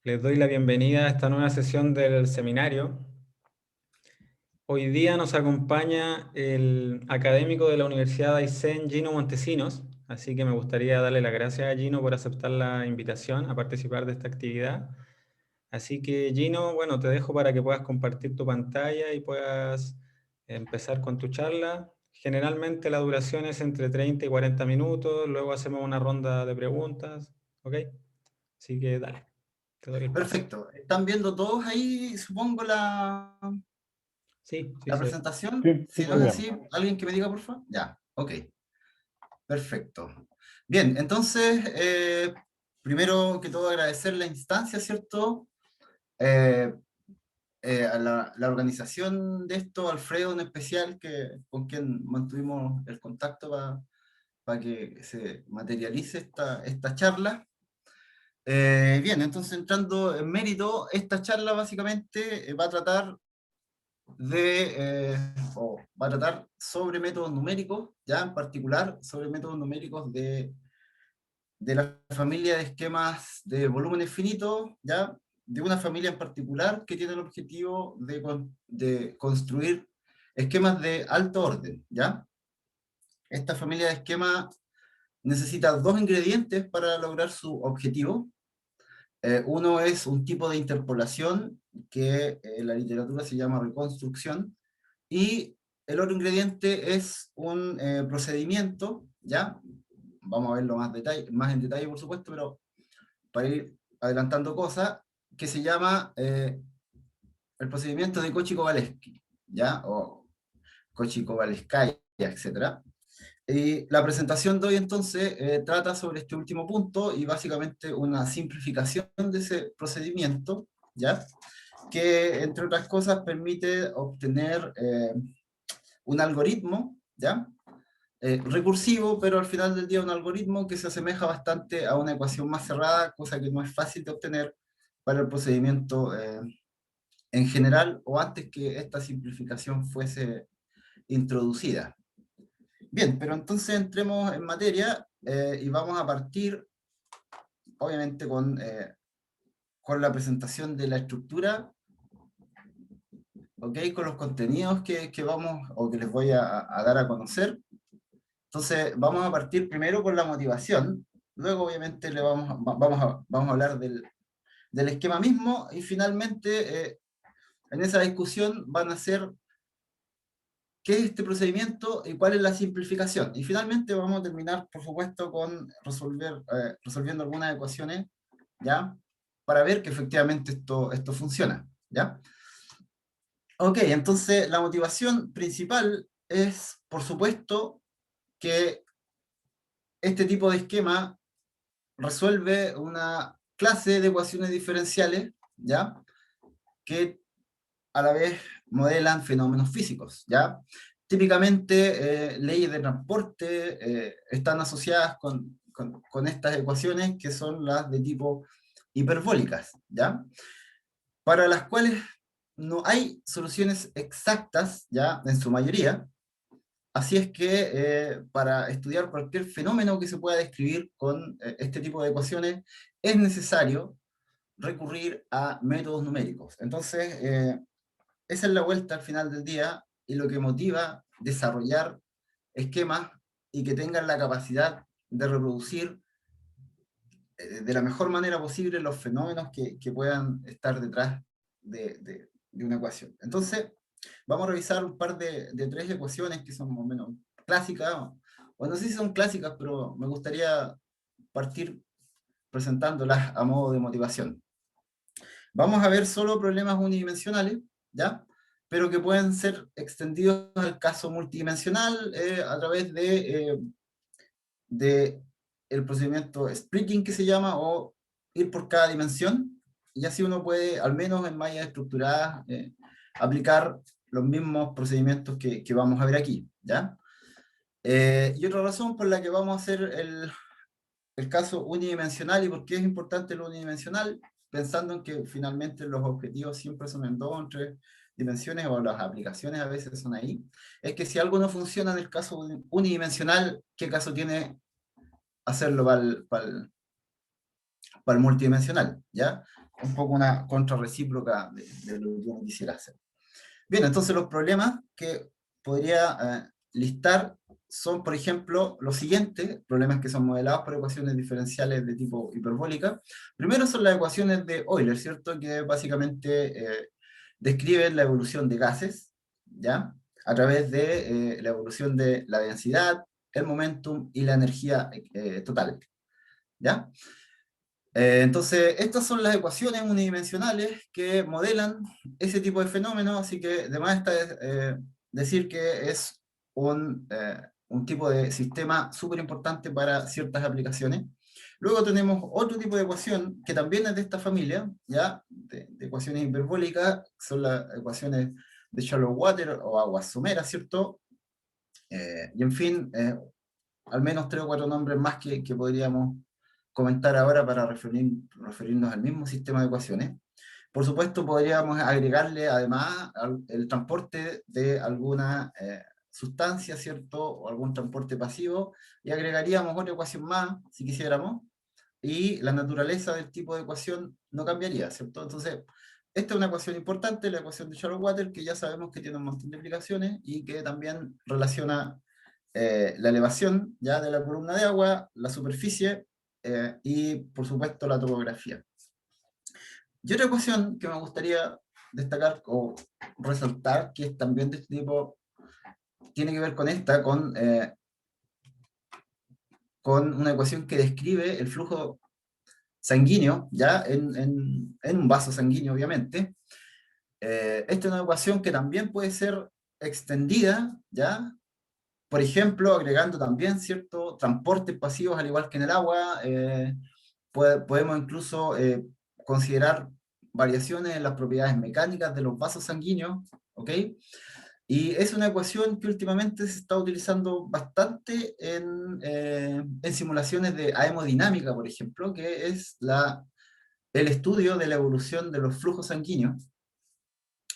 Les doy la bienvenida a esta nueva sesión del seminario. Hoy día nos acompaña el académico de la Universidad de Aysén, Gino Montesinos, así que me gustaría darle las gracias a Gino por aceptar la invitación a participar de esta actividad. Así que Gino, bueno, te dejo para que puedas compartir tu pantalla y puedas empezar con tu charla. Generalmente la duración es entre 30 y 40 minutos, luego hacemos una ronda de preguntas, ¿ok? Así que dale, te doy el paso. Perfecto. ¿Están viendo todos ahí, supongo, Sí, sí, la sí. presentación? Sí, Si no muy es bien. así, alguien que me diga, por favor. Ya, ok. Perfecto. Bien, entonces, primero que todo agradecer la instancia, ¿cierto? Eh, a la organización de esto, Alfredo en especial, con quien mantuvimos el contacto para que se materialice esta charla. Bien, entonces entrando en mérito, esta charla básicamente va a tratar va a tratar sobre métodos numéricos, ya en particular sobre métodos numéricos de la familia de esquemas de volúmenes finitos, ya de una familia en particular que tiene el objetivo de construir esquemas de alto orden, ya. Esta familia de esquemas necesita dos ingredientes para lograr su objetivo. Uno es un tipo de interpolación que en la literatura se llama reconstrucción, y el otro ingrediente es un procedimiento, ¿ya? Vamos a verlo más en detalle, por supuesto, pero para ir adelantando cosas, que se llama el procedimiento de Cauchy-Kowalewski, ¿ya? O Cauchy-Kowalewskaya, etc. Y la presentación de hoy entonces trata sobre este último punto y básicamente una simplificación de ese procedimiento, ¿ya? Que entre otras cosas permite obtener un algoritmo, ¿ya? Recursivo, pero al final del día un algoritmo que se asemeja bastante a una ecuación más cerrada, cosa que no es fácil de obtener para el procedimiento en general o antes que esta simplificación fuese introducida. Bien, pero entonces entremos en materia y vamos a partir, obviamente, con la presentación de la estructura, ¿ok? Con los contenidos que vamos o que les voy a dar a conocer. Entonces, vamos a partir primero con la motivación, luego obviamente vamos a hablar del esquema mismo y finalmente en esa discusión van a ser qué es este procedimiento y cuál es la simplificación. Y finalmente vamos a terminar, por supuesto, con resolviendo algunas ecuaciones, ¿ya? Para ver que efectivamente esto funciona, ¿ya? Ok, entonces la motivación principal es, por supuesto, que este tipo de esquema resuelve una clase de ecuaciones diferenciales, ¿ya? Que a la vez modelan fenómenos físicos, ¿ya? Típicamente, leyes de transporte están asociadas con estas ecuaciones que son las de tipo hiperbólicas, ¿ya? Para las cuales no hay soluciones exactas, ¿ya? En su mayoría. Así es que para estudiar cualquier fenómeno que se pueda describir con este tipo de ecuaciones, es necesario recurrir a métodos numéricos. Entonces, esa es la vuelta al final del día y lo que motiva desarrollar esquemas y que tengan la capacidad de reproducir de la mejor manera posible los fenómenos que puedan estar detrás de una ecuación. Entonces, vamos a revisar un par de tres ecuaciones que son más o menos clásicas, o no sé si son clásicas, pero me gustaría partir presentándolas a modo de motivación. Vamos a ver solo problemas unidimensionales, ¿ya? Pero que pueden ser extendidos al caso multidimensional a través de el procedimiento splitting que se llama, o ir por cada dimensión, y así uno puede, al menos en mallas estructuradas, aplicar los mismos procedimientos que vamos a ver aquí, ¿ya? Y otra razón por la que vamos a hacer el caso unidimensional y por qué es importante lo unidimensional, pensando en que finalmente los objetivos siempre son en 2 o en 3 dimensiones, o las aplicaciones a veces son ahí, es que si algo no funciona en el caso unidimensional, ¿qué caso tiene hacerlo para el multidimensional? ¿Ya? un poco una contrarrecíproca de lo que uno quisiera hacer. Bien, entonces los problemas que podría listar son, por ejemplo, los siguientes, problemas que son modelados por ecuaciones diferenciales de tipo hiperbólica. Primero son las ecuaciones de Euler, ¿cierto? Que básicamente describen la evolución de gases, ¿ya? A través de la evolución de la densidad, el momentum y la energía total, ¿ya? Entonces, estas son las ecuaciones unidimensionales que modelan ese tipo de fenómenos, así que además está decir que es un tipo de sistema súper importante para ciertas aplicaciones. Luego tenemos otro tipo de ecuación que también es de esta familia, ¿ya? De ecuaciones hiperbólicas, son las ecuaciones de shallow water o aguas someras, ¿cierto? Y en fin, al menos 3 o 4 nombres más que podríamos comentar ahora para referirnos al mismo sistema de ecuaciones. Por supuesto, podríamos agregarle además el transporte de alguna sustancia, ¿cierto? O algún transporte pasivo, y agregaríamos otra ecuación más, si quisiéramos, y la naturaleza del tipo de ecuación no cambiaría, ¿cierto? Entonces, esta es una ecuación importante, la ecuación de Shallow-Water, que ya sabemos que tiene un montón de aplicaciones y que también relaciona la elevación ya de la columna de agua, la superficie y, por supuesto, la topografía. Y otra ecuación que me gustaría destacar o resaltar, que es también de este tipo, tiene que ver con esta, con una ecuación que describe el flujo sanguíneo, ya en un vaso sanguíneo, obviamente. Esta es una ecuación que también puede ser extendida, ¿ya? Por ejemplo, agregando también ciertos transportes pasivos, al igual que en el agua, podemos incluso considerar variaciones en las propiedades mecánicas de los vasos sanguíneos, ¿ok? Y es una ecuación que últimamente se está utilizando bastante en simulaciones de aemodinámica, por ejemplo, que es el estudio de la evolución de los flujos sanguíneos,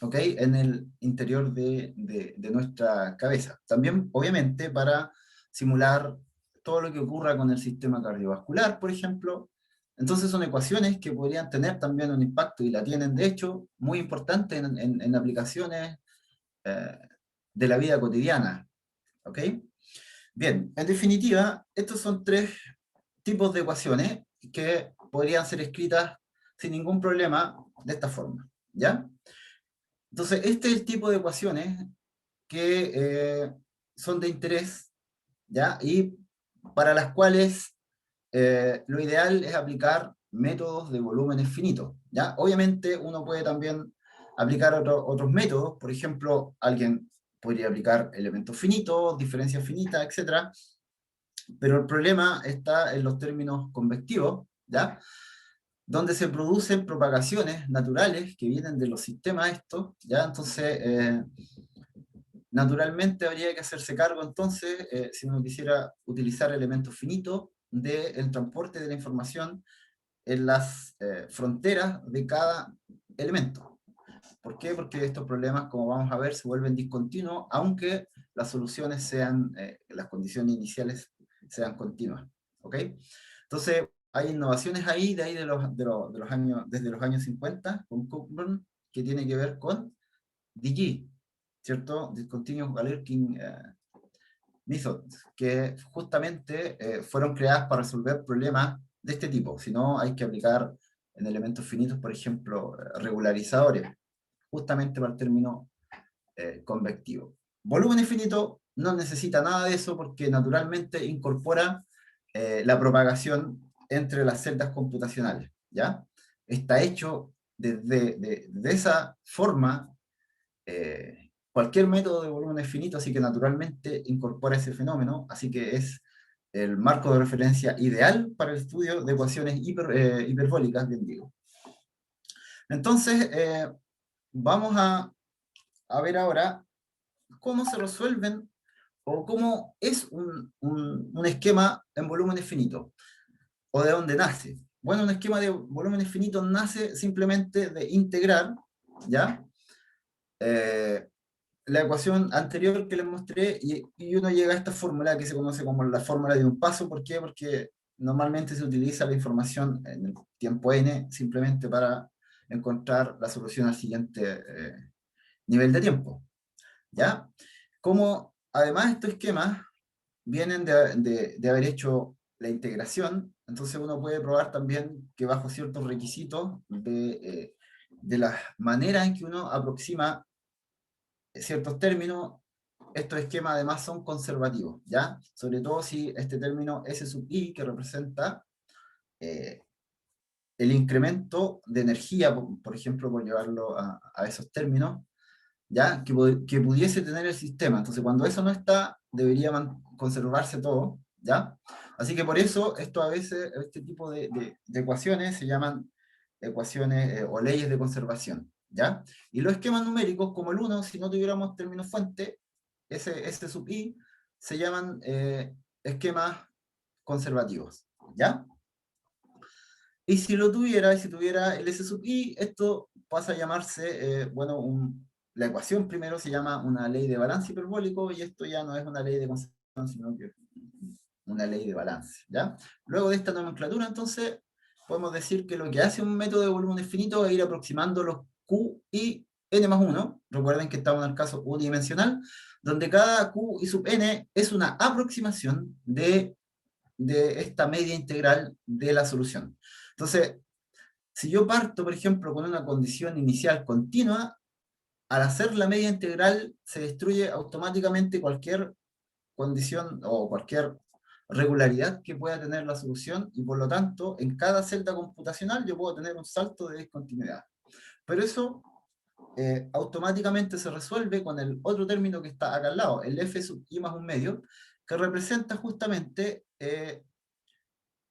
¿ok? En el interior de nuestra cabeza. También, obviamente, para simular todo lo que ocurra con el sistema cardiovascular, por ejemplo. Entonces son ecuaciones que podrían tener también un impacto, y la tienen de hecho, muy importante en aplicaciones eh, de la vida cotidiana. ¿Ok? Bien, en definitiva, estos son 3 tipos de ecuaciones que podrían ser escritas sin ningún problema de esta forma. ¿Ya? Entonces, este es el tipo de ecuaciones que son de interés, ¿ya? Y para las cuales lo ideal es aplicar métodos de volúmenes finitos, ¿ya? Obviamente uno puede también aplicar otros métodos, por ejemplo, alguien podría aplicar elementos finitos, diferencias finitas, etcétera, pero el problema está en los términos convectivos, ¿ya? Donde se producen propagaciones naturales que vienen de los sistemas estos, ¿ya? Entonces, naturalmente habría que hacerse cargo entonces, si uno quisiera utilizar elementos finitos, del transporte de la información en las fronteras de cada elemento. ¿Por qué? Porque estos problemas, como vamos a ver, se vuelven discontinuos, aunque las soluciones sean, las condiciones iniciales sean continuas. ¿Ok? Entonces, hay innovaciones ahí, de los años, desde los años 50, con Cockburn, que tiene que ver con DG, ¿cierto? Discontinuous Galerkin Methods, que justamente fueron creadas para resolver problemas de este tipo. Si no, hay que aplicar en elementos finitos, por ejemplo, regularizadores, justamente para el término convectivo. Volumen infinito no necesita nada de eso porque naturalmente incorpora la propagación entre las celdas computacionales, ¿ya? Está hecho de esa forma cualquier método de volumen finito, así que naturalmente incorpora ese fenómeno, así que es el marco de referencia ideal para el estudio de ecuaciones hiperbólicas, bien digo. Entonces, vamos a ver ahora cómo se resuelven o cómo es un esquema en volúmenes finitos, o de dónde nace. Bueno, un esquema de volúmenes finitos nace simplemente de integrar, ¿ya? La ecuación anterior que les mostré, y uno llega a esta fórmula que se conoce como la fórmula de un paso. ¿Por qué? Porque normalmente se utiliza la información en el tiempo n simplemente para encontrar la solución al siguiente nivel de tiempo, ¿ya? Como además estos esquemas vienen de haber hecho la integración, entonces uno puede probar también que bajo ciertos requisitos de la manera en que uno aproxima ciertos términos, estos esquemas además son conservativos, ¿ya? Sobre todo si este término S sub i, que representa eh, el incremento de energía, por ejemplo, por llevarlo a esos términos, ¿ya? Que pudiese tener el sistema. Entonces, cuando eso no está, debería conservarse todo, ¿ya? Así que por eso, esto a veces, este tipo de ecuaciones se llaman ecuaciones o leyes de conservación, ¿ya? Y los esquemas numéricos, como el 1, si no tuviéramos término fuente, ese sub i, se llaman esquemas conservativos, ¿ya? Y si lo tuviera, y si tuviera el S sub i, esto pasa a llamarse, bueno, la ecuación primero se llama una ley de balance hiperbólico, y esto ya no es una ley de conservación, sino que una ley de balance, ¿ya? Luego de esta nomenclatura, entonces, podemos decir que lo que hace un método de volumen infinito es ir aproximando los Q y n más 1, recuerden que estamos en el caso unidimensional, donde cada Q y sub n es una aproximación de esta media integral de la solución. Entonces, si yo parto, por ejemplo, con una condición inicial continua, al hacer la media integral se destruye automáticamente cualquier condición o cualquier regularidad que pueda tener la solución, y por lo tanto, en cada celda computacional yo puedo tener un salto de discontinuidad. Pero eso automáticamente se resuelve con el otro término que está acá al lado, el f sub i más un medio, que representa justamente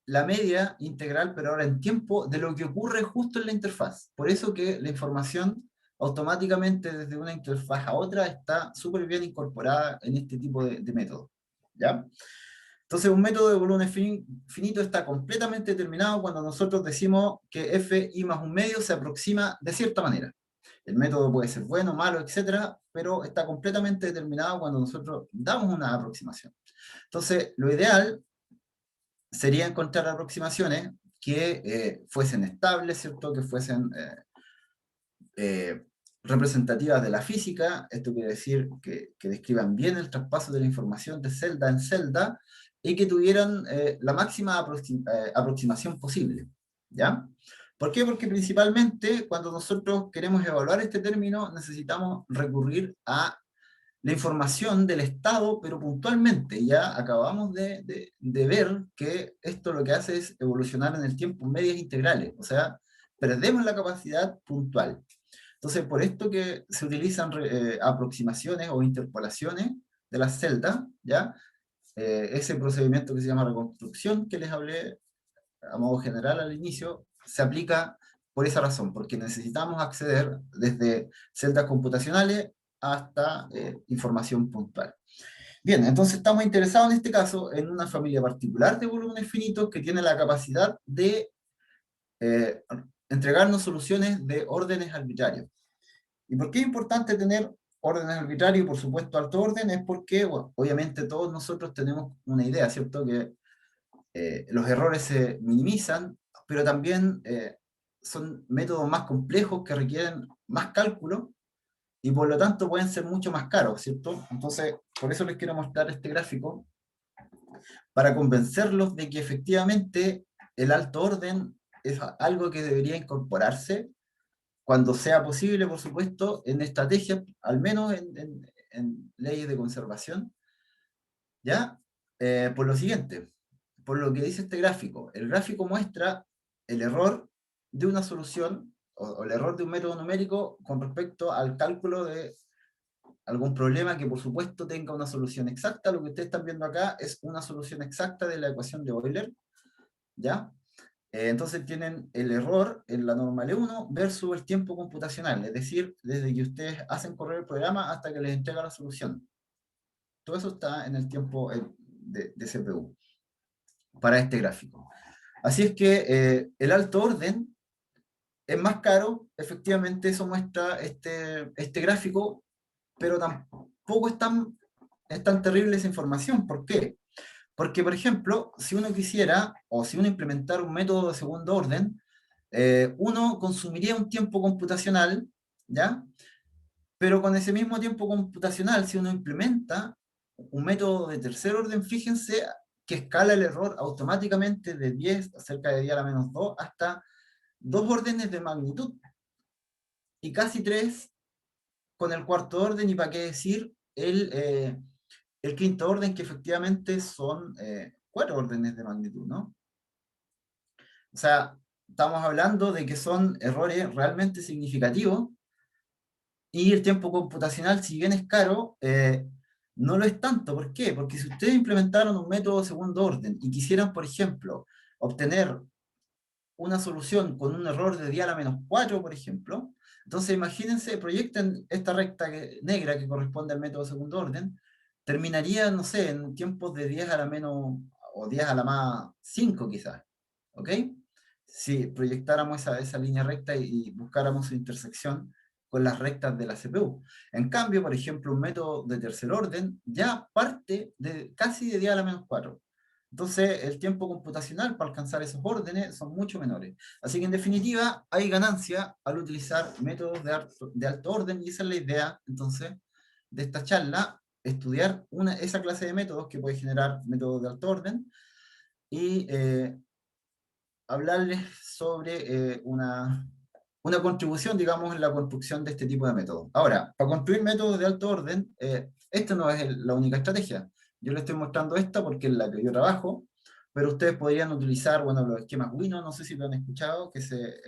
la media integral, pero ahora en tiempo, de lo que ocurre justo en la interfaz. Por eso que la información automáticamente desde una interfaz a otra está súper bien incorporada en este tipo de método, ¿ya? Entonces, un método de volumen finito está completamente determinado cuando nosotros decimos que f i más un medio se aproxima de cierta manera. El método puede ser bueno, malo, etcétera, pero está completamente determinado cuando nosotros damos una aproximación. Entonces, lo ideal sería encontrar aproximaciones que fuesen estables, ¿cierto? Que fuesen representativas de la física. Esto quiere decir que describan bien el traspaso de la información de celda en celda y que tuvieran la máxima aproximación posible, ¿ya? ¿Por qué? Porque principalmente cuando nosotros queremos evaluar este término necesitamos recurrir a la información del estado, pero puntualmente. Ya acabamos de ver que esto lo que hace es evolucionar en el tiempo medias integrales, o sea, perdemos la capacidad puntual. Entonces, por esto que se utilizan aproximaciones o interpolaciones de las celdas, ¿ya? Ese procedimiento que se llama reconstrucción, que les hablé a modo general al inicio, se aplica por esa razón, porque necesitamos acceder desde celdas computacionales hasta información puntual. Bien, entonces estamos interesados en este caso en una familia particular de volúmenes finitos que tiene la capacidad de eh, entregarnos soluciones de órdenes arbitrarios. ¿Y por qué es importante tener órdenes arbitrarios y por supuesto alto orden? Es porque, bueno, obviamente todos nosotros tenemos una idea, ¿cierto? Que los errores se minimizan, pero también son métodos más complejos que requieren más cálculo y por lo tanto pueden ser mucho más caros, ¿cierto? Entonces, por eso les quiero mostrar este gráfico, para convencerlos de que efectivamente el alto orden es algo que debería incorporarse cuando sea posible, por supuesto, en estrategias, al menos en leyes de conservación, ¿ya? Por lo siguiente, por lo que dice este gráfico. El gráfico muestra el error de una solución o el error de un método numérico con respecto al cálculo de algún problema que por supuesto tenga una solución exacta. Lo que ustedes están viendo acá es una solución exacta de la ecuación de Euler, ¿ya? Entonces tienen el error en la norma L1 versus el tiempo computacional, es decir, desde que ustedes hacen correr el programa hasta que les entrega la solución. Todo eso está en el tiempo de CPU para este gráfico. Así es que el alto orden es más caro, efectivamente eso muestra este gráfico, pero tampoco es tan terrible esa información. ¿Por qué? Porque, por ejemplo, si uno quisiera, o si uno implementara un método de segundo orden, Uno consumiría un tiempo computacional, ¿ya? Pero con ese mismo tiempo computacional, si uno implementa un método de tercer orden, fíjense que escala el error automáticamente de 10, cerca de 10 a la menos 2, hasta 2 órdenes de magnitud, y casi 3 con el cuarto orden, y para qué decir el quinto orden, que efectivamente son 4 órdenes de magnitud, ¿no? O sea, estamos hablando de que son errores realmente significativos, y el tiempo computacional, si bien es caro, no lo es tanto. ¿Por qué? Porque si ustedes implementaron un método de segundo orden y quisieran, por ejemplo, obtener una solución con un error de 10 a la menos 4, por ejemplo, entonces imagínense, proyecten esta recta negra que corresponde al método de segundo orden, terminaría, no sé, en tiempos de 10 a la menos o 10 a la más 5 quizás, ¿ok? Si proyectáramos esa línea recta y buscáramos su intersección con las rectas de la CPU. En cambio, por ejemplo, un método de tercer orden ya parte de casi de 10 a la menos 4. Entonces, el tiempo computacional para alcanzar esos órdenes son mucho menores. Así que, en definitiva, hay ganancia al utilizar métodos de alto orden, y esa es la idea, entonces, de esta charla: estudiar esa clase de métodos que puede generar métodos de alto orden, y hablarles sobre una contribución, digamos, en la construcción de este tipo de métodos. Ahora, para construir métodos de alto orden, esta no es la única estrategia. Yo les estoy mostrando esta porque es la que yo trabajo, pero ustedes podrían utilizar, bueno, los esquemas Wino, no sé si lo han escuchado, que se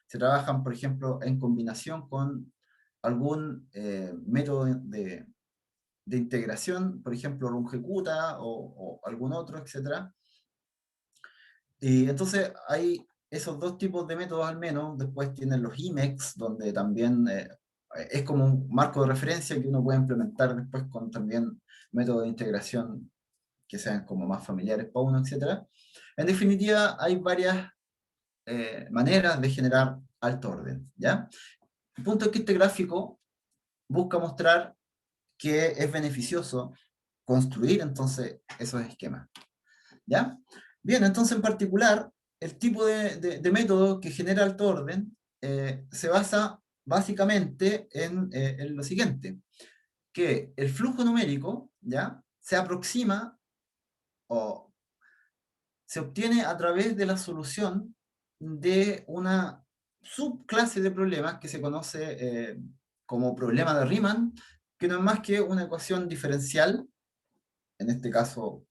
trabajan, por ejemplo, en combinación con algún método de integración, por ejemplo, rungecuta o algún otro, etcétera. Y entonces hay esos dos tipos de métodos al menos. Después tienen los IMEX, donde también es como un marco de referencia que uno puede implementar después con también métodos de integración que sean como más familiares para uno, etc. En definitiva, hay varias maneras de generar alto orden, ¿ya? El punto es que este gráfico busca mostrar que es beneficioso construir entonces esos esquemas, ¿ya? Bien, entonces en particular, el tipo de método que genera alto orden se basa básicamente en lo siguiente: que el flujo numérico, ¿ya?, se aproxima o se obtiene a través de la solución de una subclase de problemas que se conoce como problema de Riemann, que no es más que una ecuación diferencial, en este caso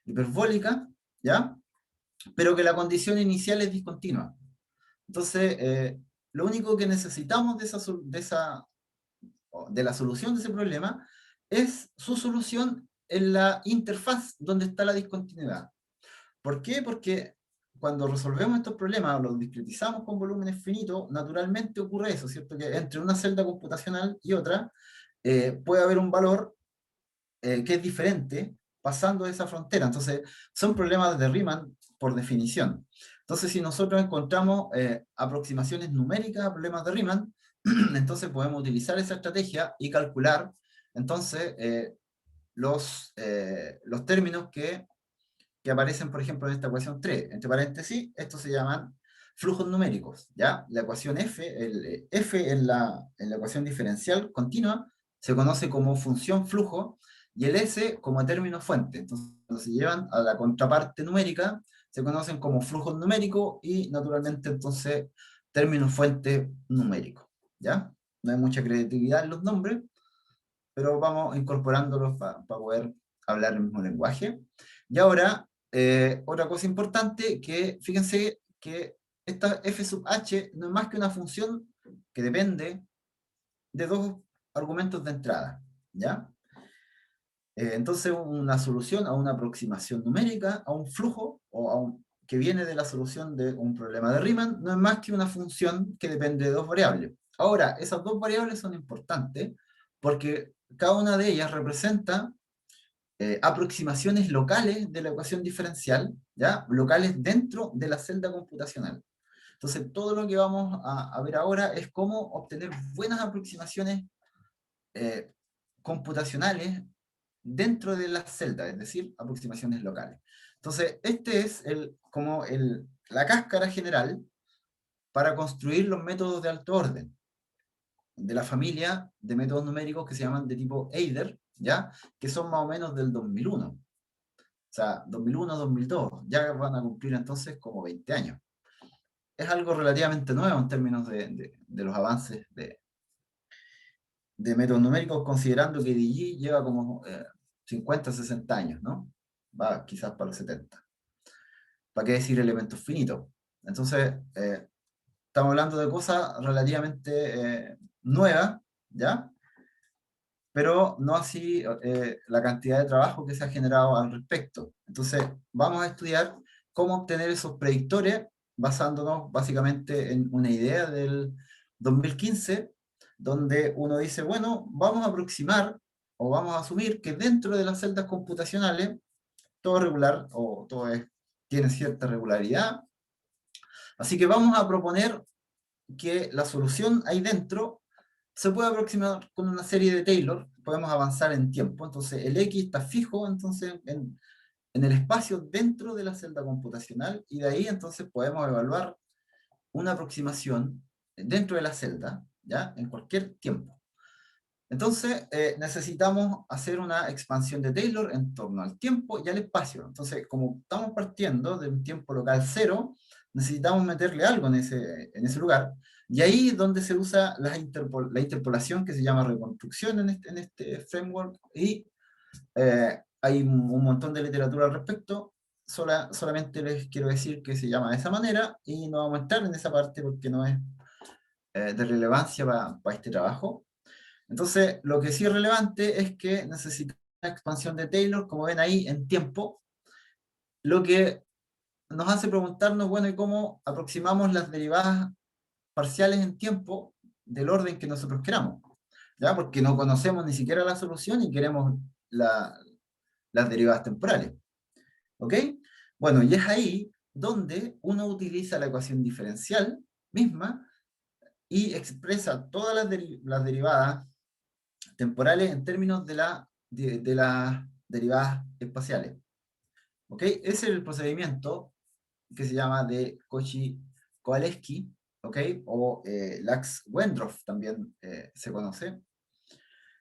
hiperbólica, ¿ya?, pero que la condición inicial es discontinua. Entonces, lo único que necesitamos de la solución de ese problema es su solución en la interfaz donde está la discontinuidad. ¿Por qué? Porque cuando resolvemos estos problemas, los discretizamos con volúmenes finitos, naturalmente ocurre eso, ¿cierto? Que entre una celda computacional y otra puede haber un valor que es diferente pasando esa frontera. Entonces, son problemas de Riemann por definición. Entonces, si nosotros encontramos aproximaciones numéricas a problemas de Riemann, entonces podemos utilizar esa estrategia y calcular entonces los términos que aparecen, por ejemplo, en esta ecuación 3. Entre paréntesis, estos se llaman flujos numéricos, ¿ya? La ecuación F, el F en la ecuación diferencial continua, se conoce como función flujo, y el S como término fuente. Entonces, cuando se llevan a la contraparte numérica, se conocen como flujos numéricos y, naturalmente, entonces, término fuente numérico, ¿ya? No hay mucha creatividad en los nombres, pero vamos incorporándolos para poder hablar el mismo lenguaje. Y ahora, otra cosa importante, que fíjense que esta f sub h no es más que una función que depende de dos argumentos de entrada, ¿ya? Entonces, una solución a una aproximación numérica, a un flujo, que viene de la solución de un problema de Riemann, no es más que una función que depende de dos variables. Ahora, esas dos variables son importantes porque cada una de ellas representa aproximaciones locales de la ecuación diferencial, ¿ya? Locales dentro de la celda computacional. Entonces, todo lo que vamos a ver ahora es cómo obtener buenas aproximaciones computacionales dentro de la celda, es decir, aproximaciones locales. Entonces, este es como la cáscara general para construir los métodos de alto orden de la familia de métodos numéricos que se llaman de tipo Eider, ¿ya? Que son más o menos del 2001. O sea, 2001, 2002. Ya van a cumplir entonces como 20 años. Es algo relativamente nuevo en términos de los avances de métodos numéricos, considerando que DG lleva como 50, 60 años, ¿no? Va quizás para los 70. ¿Para qué decir elementos finitos? Entonces, estamos hablando de cosas relativamente nuevas, ¿ya? Pero no así la cantidad de trabajo que se ha generado al respecto. Entonces, vamos a estudiar cómo obtener esos predictores basándonos básicamente en una idea del 2015, donde uno dice, bueno, vamos a aproximar o vamos a asumir que dentro de las celdas computacionales todo es regular o tiene cierta regularidad. Así que vamos a proponer que la solución ahí dentro se puede aproximar con una serie de Taylor, podemos avanzar en tiempo, entonces el X está fijo entonces en el espacio dentro de la celda computacional y de ahí entonces podemos evaluar una aproximación dentro de la celda, ¿ya? En cualquier tiempo. Entonces necesitamos hacer una expansión de Taylor en torno al tiempo y al espacio. Entonces, como estamos partiendo de un tiempo local cero, necesitamos meterle algo en ese lugar. Y ahí es donde se usa la interpolación que se llama reconstrucción en este framework. Y hay un montón de literatura al respecto. Solamente les quiero decir que se llama de esa manera y no vamos a entrar en esa parte porque no es de relevancia para este trabajo. Entonces, lo que sí es relevante es que necesitamos una expansión de Taylor, como ven ahí, en tiempo, lo que nos hace preguntarnos, bueno, ¿y cómo aproximamos las derivadas parciales en tiempo del orden que nosotros queramos? ¿Ya? Porque no conocemos ni siquiera la solución y queremos las derivadas temporales. ¿Ok? Bueno, y es ahí donde uno utiliza la ecuación diferencial misma y expresa todas las derivadas temporales en términos de las derivadas espaciales. ¿Ok? Ese es el procedimiento que se llama de Cauchy-Kowalewski, ¿ok? O Lax-Wendroff también se conoce.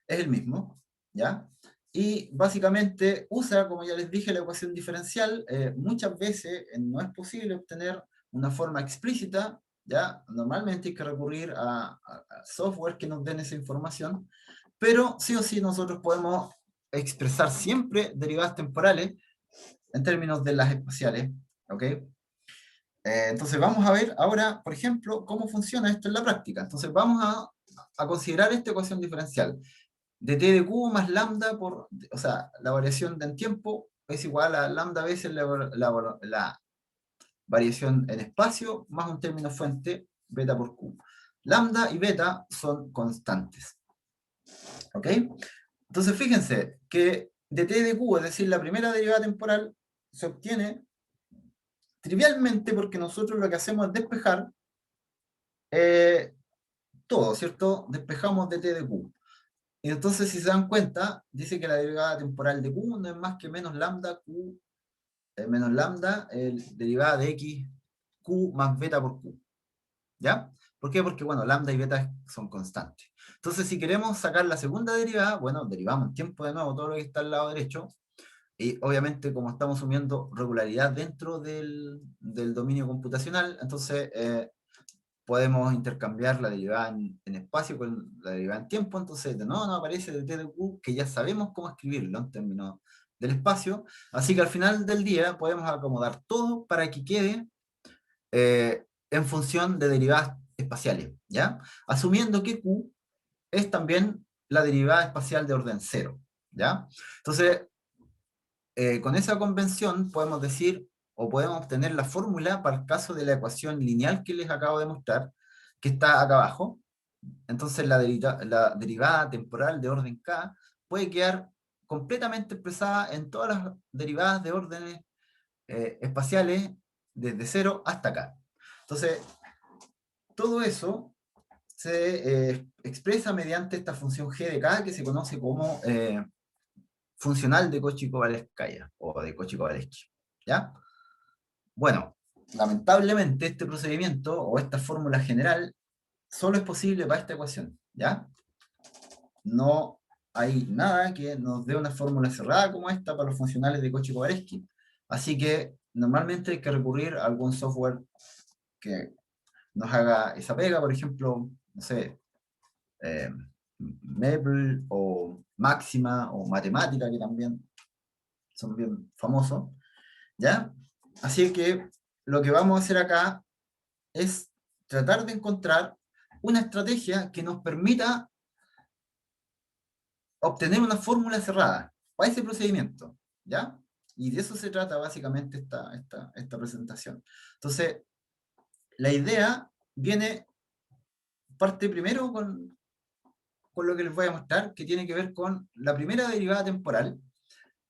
Es el mismo, ¿ya? Y básicamente usa, como ya les dije, la ecuación diferencial. Muchas veces no es posible obtener una forma explícita, ¿ya? Normalmente hay que recurrir a software que nos den esa información, pero sí o sí nosotros podemos expresar siempre derivadas temporales en términos de las espaciales, ¿ok? Entonces vamos a ver ahora, por ejemplo, cómo funciona esto en la práctica. Entonces vamos a considerar esta ecuación diferencial de t de cubo más lambda por, o sea, la variación en tiempo es igual a lambda veces la variación en espacio más un término fuente, beta por q. Lambda y beta son constantes. ¿Ok? Entonces fíjense que de t de q, es decir, la primera derivada temporal, se obtiene trivialmente porque nosotros lo que hacemos es despejar todo, ¿cierto? Despejamos de t de q. Y entonces, si se dan cuenta, dice que la derivada temporal de q no es más que menos lambda q, menos lambda, derivada de x, q más beta por q. ¿Ya? ¿Por qué? Porque, bueno, lambda y beta son constantes. Entonces, si queremos sacar la segunda derivada, bueno, derivamos en tiempo de nuevo todo lo que está al lado derecho, y obviamente como estamos asumiendo regularidad dentro del dominio computacional, entonces podemos intercambiar la derivada en espacio con la derivada en tiempo, entonces de nuevo nos aparece de t de q, que ya sabemos cómo escribirlo en términos del espacio, así que al final del día podemos acomodar todo para que quede en función de derivadas espaciales, ¿ya? Asumiendo que q es también la derivada espacial de orden cero, ¿ya? Entonces, con esa convención podemos decir, o podemos obtener la fórmula para el caso de la ecuación lineal que les acabo de mostrar, que está acá abajo. Entonces la derivada temporal de orden k puede quedar completamente expresada en todas las derivadas de órdenes espaciales desde 0 hasta k. Entonces, todo eso se expresa mediante esta función g de k que se conoce como funcional de Cauchy-Kovalevskaya o de Cauchy-Kovalevsky. ¿Ya? Bueno, lamentablemente este procedimiento o esta fórmula general solo es posible para esta ecuación, ¿ya? No hay nada que nos dé una fórmula cerrada como esta para los funcionales de Cauchy-Kovalevsky, así que normalmente hay que recurrir a algún software que nos haga esa pega, por ejemplo, no sé, Maple o Máxima o Matemática, que también son bien famosos, ¿ya? Así que lo que vamos a hacer acá es tratar de encontrar una estrategia que nos permita obtener una fórmula cerrada para ese procedimiento, ¿ya? Y de eso se trata básicamente esta presentación. Entonces, la idea parte primero con lo que les voy a mostrar, que tiene que ver con la primera derivada temporal,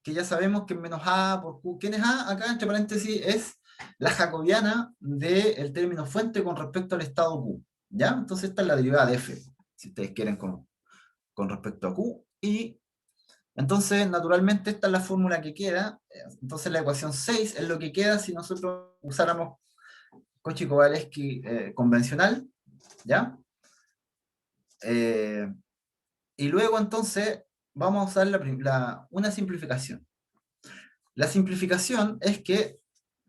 que ya sabemos que es menos a por q. ¿Quién es a? Acá, entre paréntesis, es la jacobiana del término fuente con respecto al estado q, ¿ya? Entonces esta es la derivada de f, si ustedes quieren, con respecto a q, y entonces, naturalmente, esta es la fórmula que queda. Entonces, la ecuación 6 es lo que queda si nosotros usáramos Cauchy-Kovalevsky convencional, ¿ya? Y luego, entonces, vamos a usar una simplificación. La simplificación es que,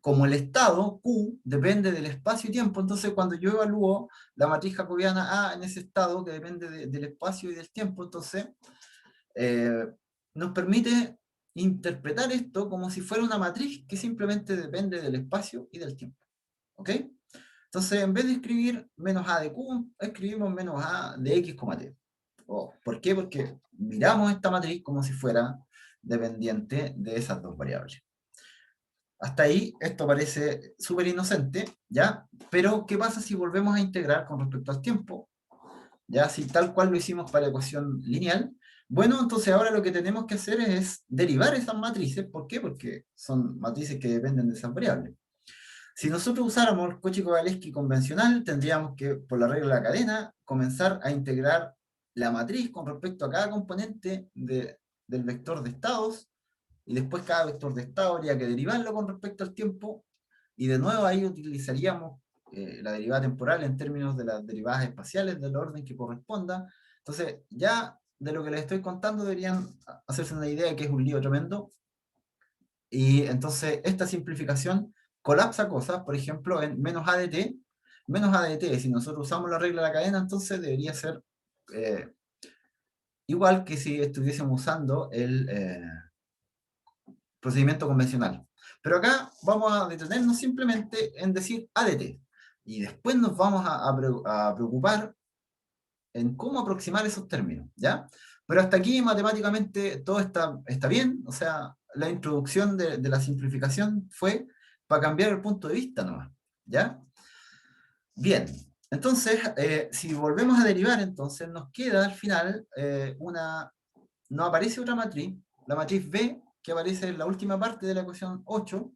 como el estado, Q, depende del espacio y tiempo, entonces cuando yo evalúo la matriz jacobiana A en ese estado, que depende del espacio y del tiempo, entonces nos permite interpretar esto como si fuera una matriz que simplemente depende del espacio y del tiempo. ¿Ok? Entonces, en vez de escribir menos a de q, escribimos menos a de x, t. ¿Por qué? Porque miramos esta matriz como si fuera dependiente de esas dos variables. Hasta ahí, esto parece súper inocente, ¿ya? Pero, ¿qué pasa si volvemos a integrar con respecto al tiempo? ¿Ya? Si tal cual lo hicimos para la ecuación lineal. Bueno, entonces ahora lo que tenemos que hacer es derivar esas matrices. ¿Por qué? Porque son matrices que dependen de esas variables. Si nosotros usáramos el Cauchy-Kovalevsky convencional, tendríamos que, por la regla de la cadena, comenzar a integrar la matriz con respecto a cada componente del vector de estados, y después cada vector de estado habría que derivarlo con respecto al tiempo, y de nuevo ahí utilizaríamos la derivada temporal en términos de las derivadas espaciales del orden que corresponda. Entonces, ya de lo que les estoy contando deberían hacerse una idea de que es un lío tremendo, y entonces esta simplificación colapsa cosas, por ejemplo, en menos a de t. Menos a de t, si nosotros usamos la regla de la cadena, entonces debería ser igual que si estuviésemos usando el procedimiento convencional. Pero acá vamos a detenernos simplemente en decir a de t. Y después nos vamos a preocupar en cómo aproximar esos términos, ¿ya? Pero hasta aquí matemáticamente todo está bien, o sea, la introducción de la simplificación fue para cambiar el punto de vista nomás, ¿ya? Bien, entonces, si volvemos a derivar, entonces nos queda al final no aparece otra matriz, la matriz B, que aparece en la última parte de la ecuación 8,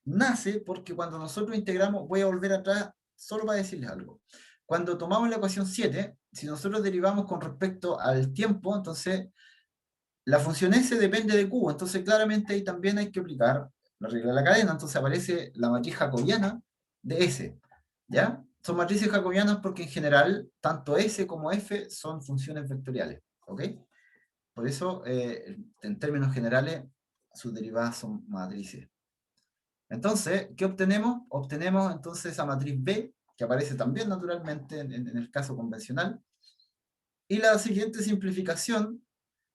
nace porque cuando nosotros integramos, voy a volver atrás solo para decirles algo. Cuando tomamos la ecuación 7, si nosotros derivamos con respecto al tiempo, entonces la función S depende de Q, entonces claramente ahí también hay que aplicar la regla de la cadena, entonces aparece la matriz jacobiana de S, ¿ya? Son matrices jacobianas porque en general tanto S como F son funciones vectoriales, ¿ok? Por eso, en términos generales, sus derivadas son matrices. Entonces, ¿qué obtenemos? Obtenemos entonces esa matriz B, que aparece también naturalmente en el caso convencional. Y la siguiente simplificación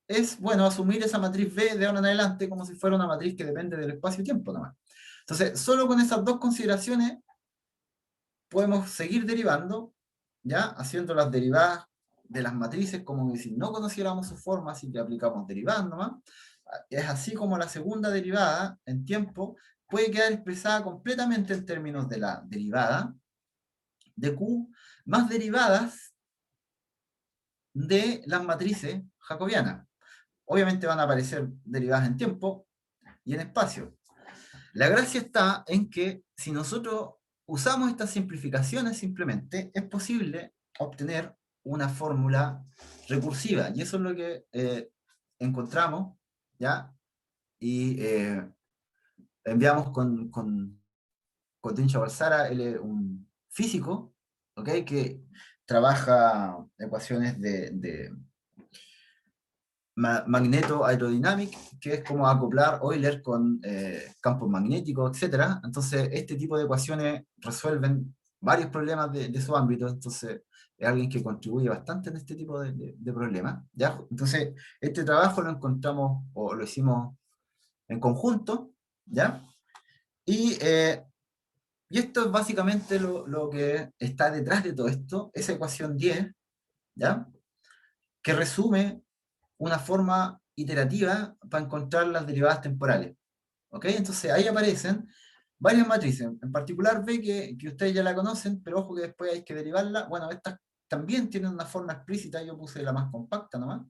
es, bueno, asumir esa matriz B de ahora en adelante como si fuera una matriz que depende del espacio y tiempo nomás. Entonces, solo con esas dos consideraciones podemos seguir derivando, ¿ya? Haciendo las derivadas de las matrices como si no conociéramos su forma, así que aplicamos derivadas nomás. Es así como la segunda derivada en tiempo puede quedar expresada completamente en términos de la derivada de Q más derivadas de las matrices jacobianas. Obviamente van a aparecer derivadas en tiempo y en espacio. La gracia está en que si nosotros usamos estas simplificaciones simplemente, es posible obtener una fórmula recursiva. Y eso es lo que encontramos, ¿ya? Y enviamos con Cotincha Balsara, él es un físico, ¿ok? Que trabaja ecuaciones de magneto-aerodynamic, que es como acoplar Euler con campos magnéticos, etcétera. Entonces, este tipo de ecuaciones resuelven varios problemas de su ámbito, entonces es alguien que contribuye bastante en este tipo de problemas, ¿ya? Entonces, este trabajo lo encontramos o lo hicimos en conjunto, ¿ya? Y, eh, y esto es básicamente lo que está detrás de todo esto, esa ecuación 10, ¿ya? Que resume una forma iterativa para encontrar las derivadas temporales. ¿Ok? Entonces ahí aparecen varias matrices. En particular ve que ustedes ya la conocen, pero ojo que después hay que derivarla. Bueno, estas también tienen una forma explícita, yo puse la más compacta nomás.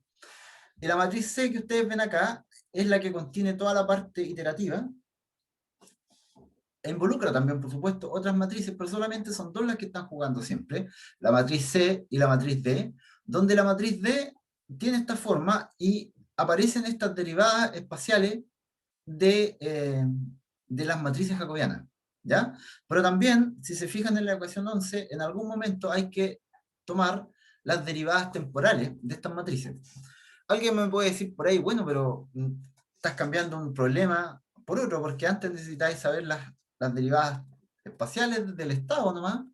Y la matriz C que ustedes ven acá es la que contiene toda la parte iterativa. E involucra también, por supuesto, otras matrices, pero solamente son dos las que están jugando siempre. La matriz C y la matriz D, donde la matriz D tiene esta forma y aparecen estas derivadas espaciales de las matrices jacobianas, ¿ya? Pero también, si se fijan en la ecuación 11, en algún momento hay que tomar las derivadas temporales de estas matrices. Alguien me puede decir por ahí, bueno, pero estás cambiando un problema por otro, porque antes necesitáis saber las derivadas espaciales del estado nomás,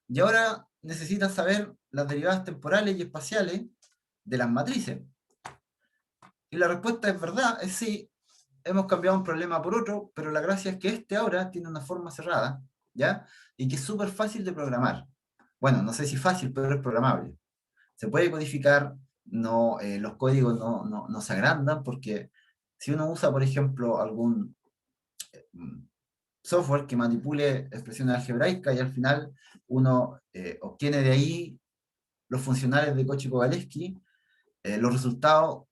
y ahora necesitas saber las derivadas temporales y espaciales de las matrices. Y la respuesta es verdad, es sí, hemos cambiado un problema por otro, pero la gracia es que este ahora tiene una forma cerrada, ¿ya? Y que es súper fácil de programar. Bueno, no sé si fácil, pero es programable. Se puede codificar, no, los códigos no se agrandan, porque si uno usa, por ejemplo, algún software que manipule expresiones algebraicas y al final uno obtiene de ahí los funcionales de Cauchy-Kowalewski, los resultados,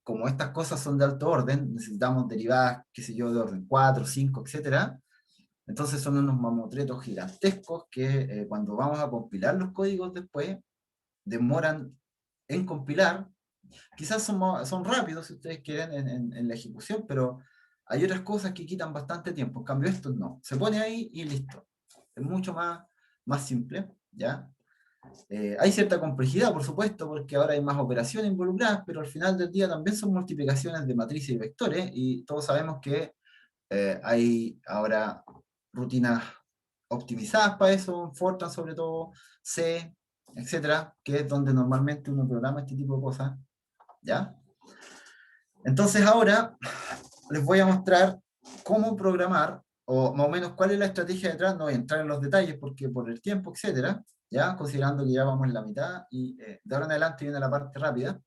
como estas cosas son de alto orden, necesitamos derivadas, qué sé yo, de orden 4, 5, etcétera. Entonces son unos mamotretos gigantescos que cuando vamos a compilar los códigos después, demoran en compilar. Quizás son rápidos si ustedes quieren en la ejecución, pero hay otras cosas que quitan bastante tiempo. En cambio, esto no. Se pone ahí y listo. Es mucho más simple, ¿ya? Hay cierta complejidad, por supuesto, porque ahora hay más operaciones involucradas, pero al final del día también son multiplicaciones de matrices y vectores, y todos sabemos que hay ahora rutinas optimizadas para eso, Fortran sobre todo, C, etcétera, que es donde normalmente uno programa este tipo de cosas, ¿ya? Entonces ahora les voy a mostrar cómo programar, o más o menos cuál es la estrategia detrás, no voy a entrar en los detalles porque por el tiempo, etcétera, ya considerando que ya vamos en la mitad y de ahora en adelante viene la parte rápida.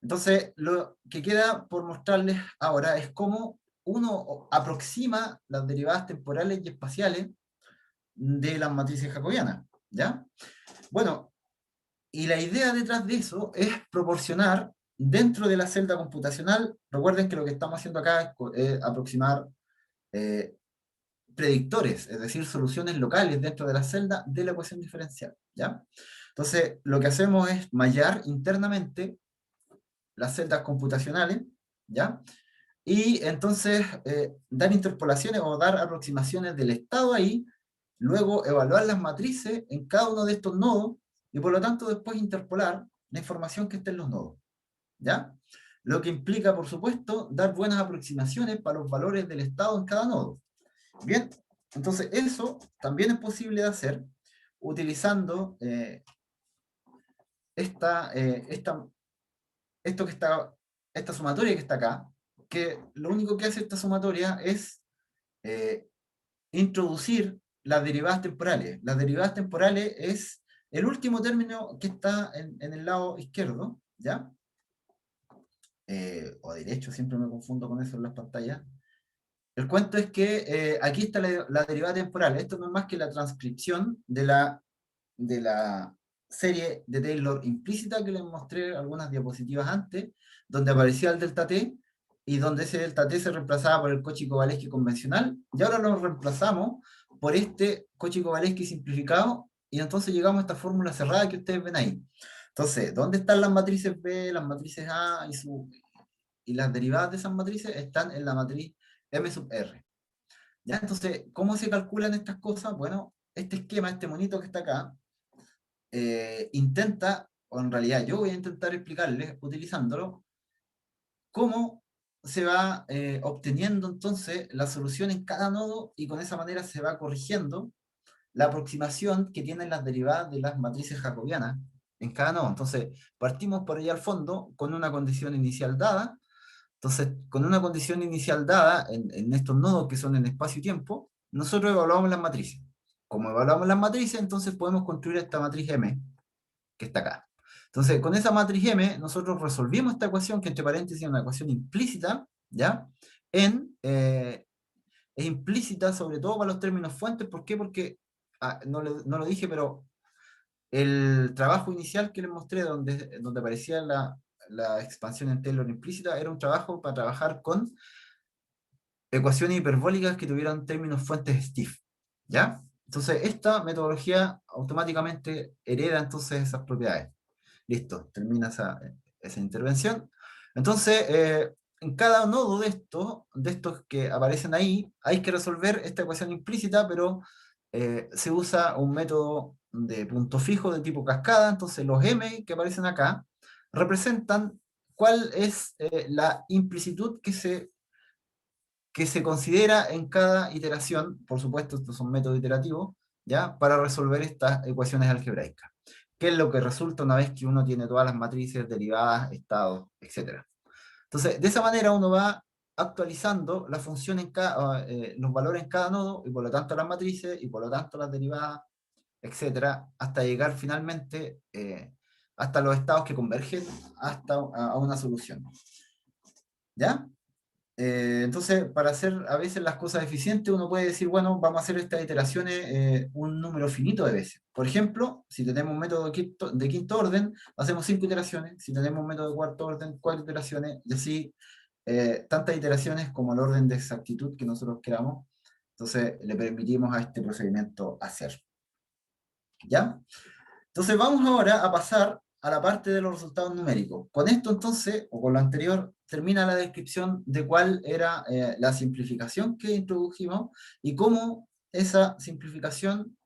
Entonces, lo que queda por mostrarles ahora es cómo uno aproxima las derivadas temporales y espaciales de las matrices jacobianas, ¿ya? Bueno, y la idea detrás de eso es proporcionar dentro de la celda computacional, recuerden que lo que estamos haciendo acá es aproximar eh, predictores, es decir, soluciones locales dentro de la celda de la ecuación diferencial, ¿ya? Entonces, lo que hacemos es mallar internamente las celdas computacionales, ¿ya? Y entonces dar interpolaciones o dar aproximaciones del estado ahí, luego evaluar las matrices en cada uno de estos nodos y por lo tanto después interpolar la información que esté en los nodos, ¿ya? Lo que implica, por supuesto, dar buenas aproximaciones para los valores del estado en cada nodo. Bien, entonces eso también es posible de hacer utilizando esta, esto que está, esta sumatoria que está acá, que lo único que hace esta sumatoria es eh, introducir las derivadas temporales. Las derivadas temporales es el último término que está en el lado izquierdo, ¿ya? O derecho, siempre me confundo con eso en las pantallas. El cuento es que aquí está la derivada temporal. Esto no es más que la transcripción de la serie de Taylor implícita que les mostré algunas diapositivas antes, donde aparecía el delta t y donde ese delta t se reemplazaba por el Cauchy-Kowalewski convencional, y ahora lo reemplazamos por este Cauchy-Kowalewski simplificado, y entonces llegamos a esta fórmula cerrada que ustedes ven ahí. Entonces, ¿dónde están las matrices B, las matrices A y las derivadas de esas matrices? Están en la matriz M sub R. ¿Ya? Entonces, ¿cómo se calculan estas cosas? Bueno, este esquema, este monito que está acá, intenta, o en realidad yo voy a intentar explicarles, utilizándolo, cómo se va obteniendo entonces la solución en cada nodo y con esa manera se va corrigiendo la aproximación que tienen las derivadas de las matrices jacobianas en cada nodo. Entonces, partimos por allá al fondo con una condición inicial dada. Entonces, con una condición inicial dada en estos nodos que son en espacio y tiempo, nosotros evaluamos las matrices. Como evaluamos las matrices, entonces podemos construir esta matriz M que está acá. Entonces, con esa matriz M, nosotros resolvimos esta ecuación, que entre paréntesis es una ecuación implícita, ¿ya? Es implícita sobre todo para los términos fuentes. ¿Por qué? Porque, no lo dije, pero el trabajo inicial que les mostré, donde aparecía la expansión en Taylor implícita, era un trabajo para trabajar con ecuaciones hiperbólicas que tuvieran términos fuentes stiff, ¿ya? Entonces, esta metodología automáticamente hereda entonces esas propiedades. Listo, termina esa intervención. Entonces, en cada nodo de estos que aparecen ahí, hay que resolver esta ecuación implícita, pero se usa un método de punto fijo de tipo cascada. Entonces, los m que aparecen acá representan cuál es la implicitud que se considera en cada iteración. Por supuesto, estos son métodos iterativos, ¿ya? Para resolver estas ecuaciones algebraicas. ¿Qué es lo que resulta una vez que uno tiene todas las matrices, derivadas, estados, etcétera? Entonces, de esa manera uno va actualizando la función los valores en cada nodo, y por lo tanto las matrices, y por lo tanto las derivadas, etcétera, hasta llegar finalmente hasta los estados que convergen hasta a una solución. ¿Ya? Entonces, para hacer a veces las cosas eficientes, uno puede decir, bueno, vamos a hacer estas iteraciones un número finito de veces. Por ejemplo, si tenemos un método de quinto orden, hacemos 5 iteraciones. Si tenemos un método de cuarto orden, 4 iteraciones. Y así, tantas iteraciones como el orden de exactitud que nosotros queramos. Entonces, le permitimos a este procedimiento hacer. ¿Ya? Entonces vamos ahora a pasar a la parte de los resultados numéricos. Con esto entonces, o con lo anterior, termina la descripción de cuál era la simplificación que introdujimos y cómo esa simplificación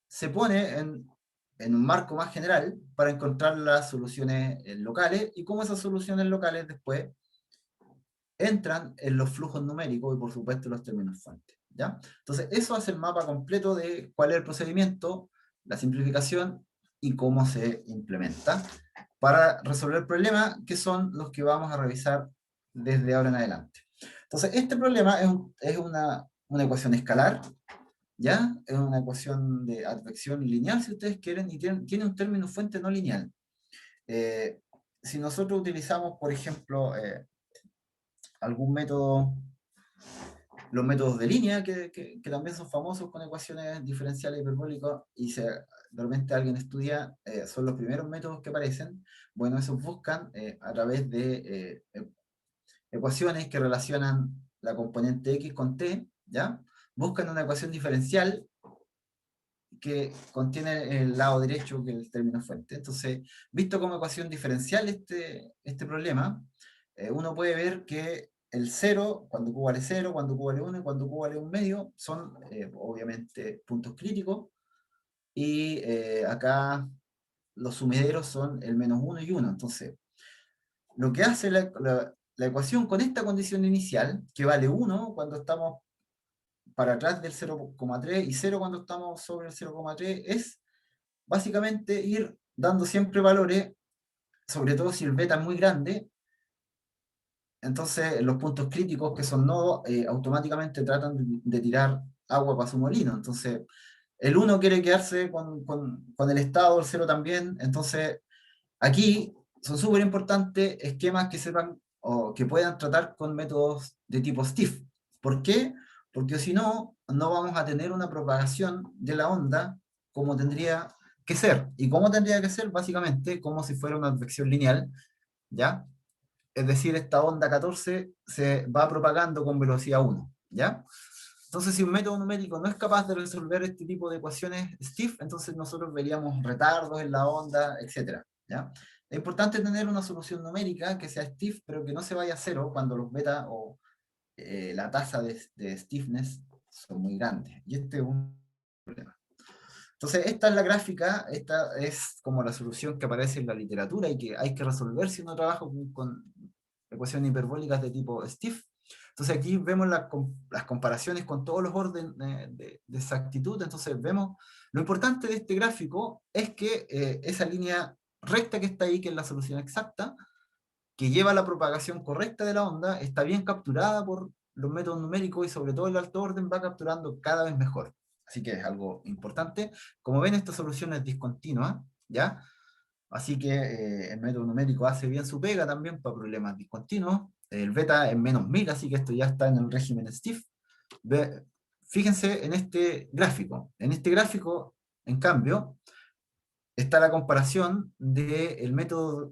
se pone en un marco más general para encontrar las soluciones locales, y cómo esas soluciones locales después entran en los flujos numéricos y por supuesto los términos fuentes. ¿Ya? Entonces eso hace el mapa completo de cuál es el procedimiento, la simplificación y cómo se implementa para resolver el problema, que son los que vamos a revisar desde ahora en adelante. Entonces este problema es una ecuación escalar, ¿ya? Es una ecuación de advección lineal, si ustedes quieren, y tiene un término fuente no lineal. Si nosotros utilizamos, por ejemplo, algún método, los métodos de línea, que también son famosos con ecuaciones diferenciales hiperbólicas, y de repente alguien estudia, son los primeros métodos que aparecen. Bueno, esos buscan a través de ecuaciones que relacionan la componente x con t, ¿ya? Buscan una ecuación diferencial que contiene el lado derecho, que es el término fuente. Entonces, visto como ecuación diferencial este problema, uno puede ver que el 0, cuando q vale 0, cuando q vale 1 y cuando q vale 1 medio, son obviamente puntos críticos, y acá los sumideros son el menos 1 y 1. Entonces, lo que hace la ecuación con esta condición inicial, que vale 1 cuando estamos para atrás del 0,3 y 0 cuando estamos sobre el 0,3, es básicamente ir dando siempre valores, sobre todo si el beta es muy grande. Entonces los puntos críticos, que son nodos, automáticamente tratan de tirar agua para su molino. Entonces el 1 quiere quedarse con el estado, el 0 también. Entonces aquí son súper importantes esquemas que sepan o que puedan tratar con métodos de tipo stiff. ¿Por qué? Porque si no, no vamos a tener una propagación de la onda como tendría que ser. ¿Y cómo tendría que ser? Básicamente como si fuera una advección lineal, ¿ya? Es decir, esta onda 14 se va propagando con velocidad 1, ¿ya? Entonces, si un método numérico no es capaz de resolver este tipo de ecuaciones stiff, entonces nosotros veríamos retardos en la onda, etcétera, ¿ya? Es importante tener una solución numérica que sea stiff, pero que no se vaya a cero cuando los beta o la tasa de stiffness son muy grandes. Y este es un problema. Entonces, esta es la gráfica, esta es como la solución que aparece en la literatura y que hay que resolver si uno trabaja con ecuaciones hiperbólicas de tipo Stiff. Entonces aquí vemos las comparaciones con todos los órdenes de exactitud. Entonces vemos, lo importante de este gráfico es que esa línea recta que está ahí, que es la solución exacta, que lleva la propagación correcta de la onda, está bien capturada por los métodos numéricos y sobre todo el alto orden va capturando cada vez mejor. Así que es algo importante. Como ven, esta solución es discontinua, ¿ya? Así que el método numérico hace bien su pega también para problemas discontinuos. El beta es -1000, así que esto ya está en el régimen Stiff. Fíjense en este gráfico. En este gráfico, en cambio, está la comparación de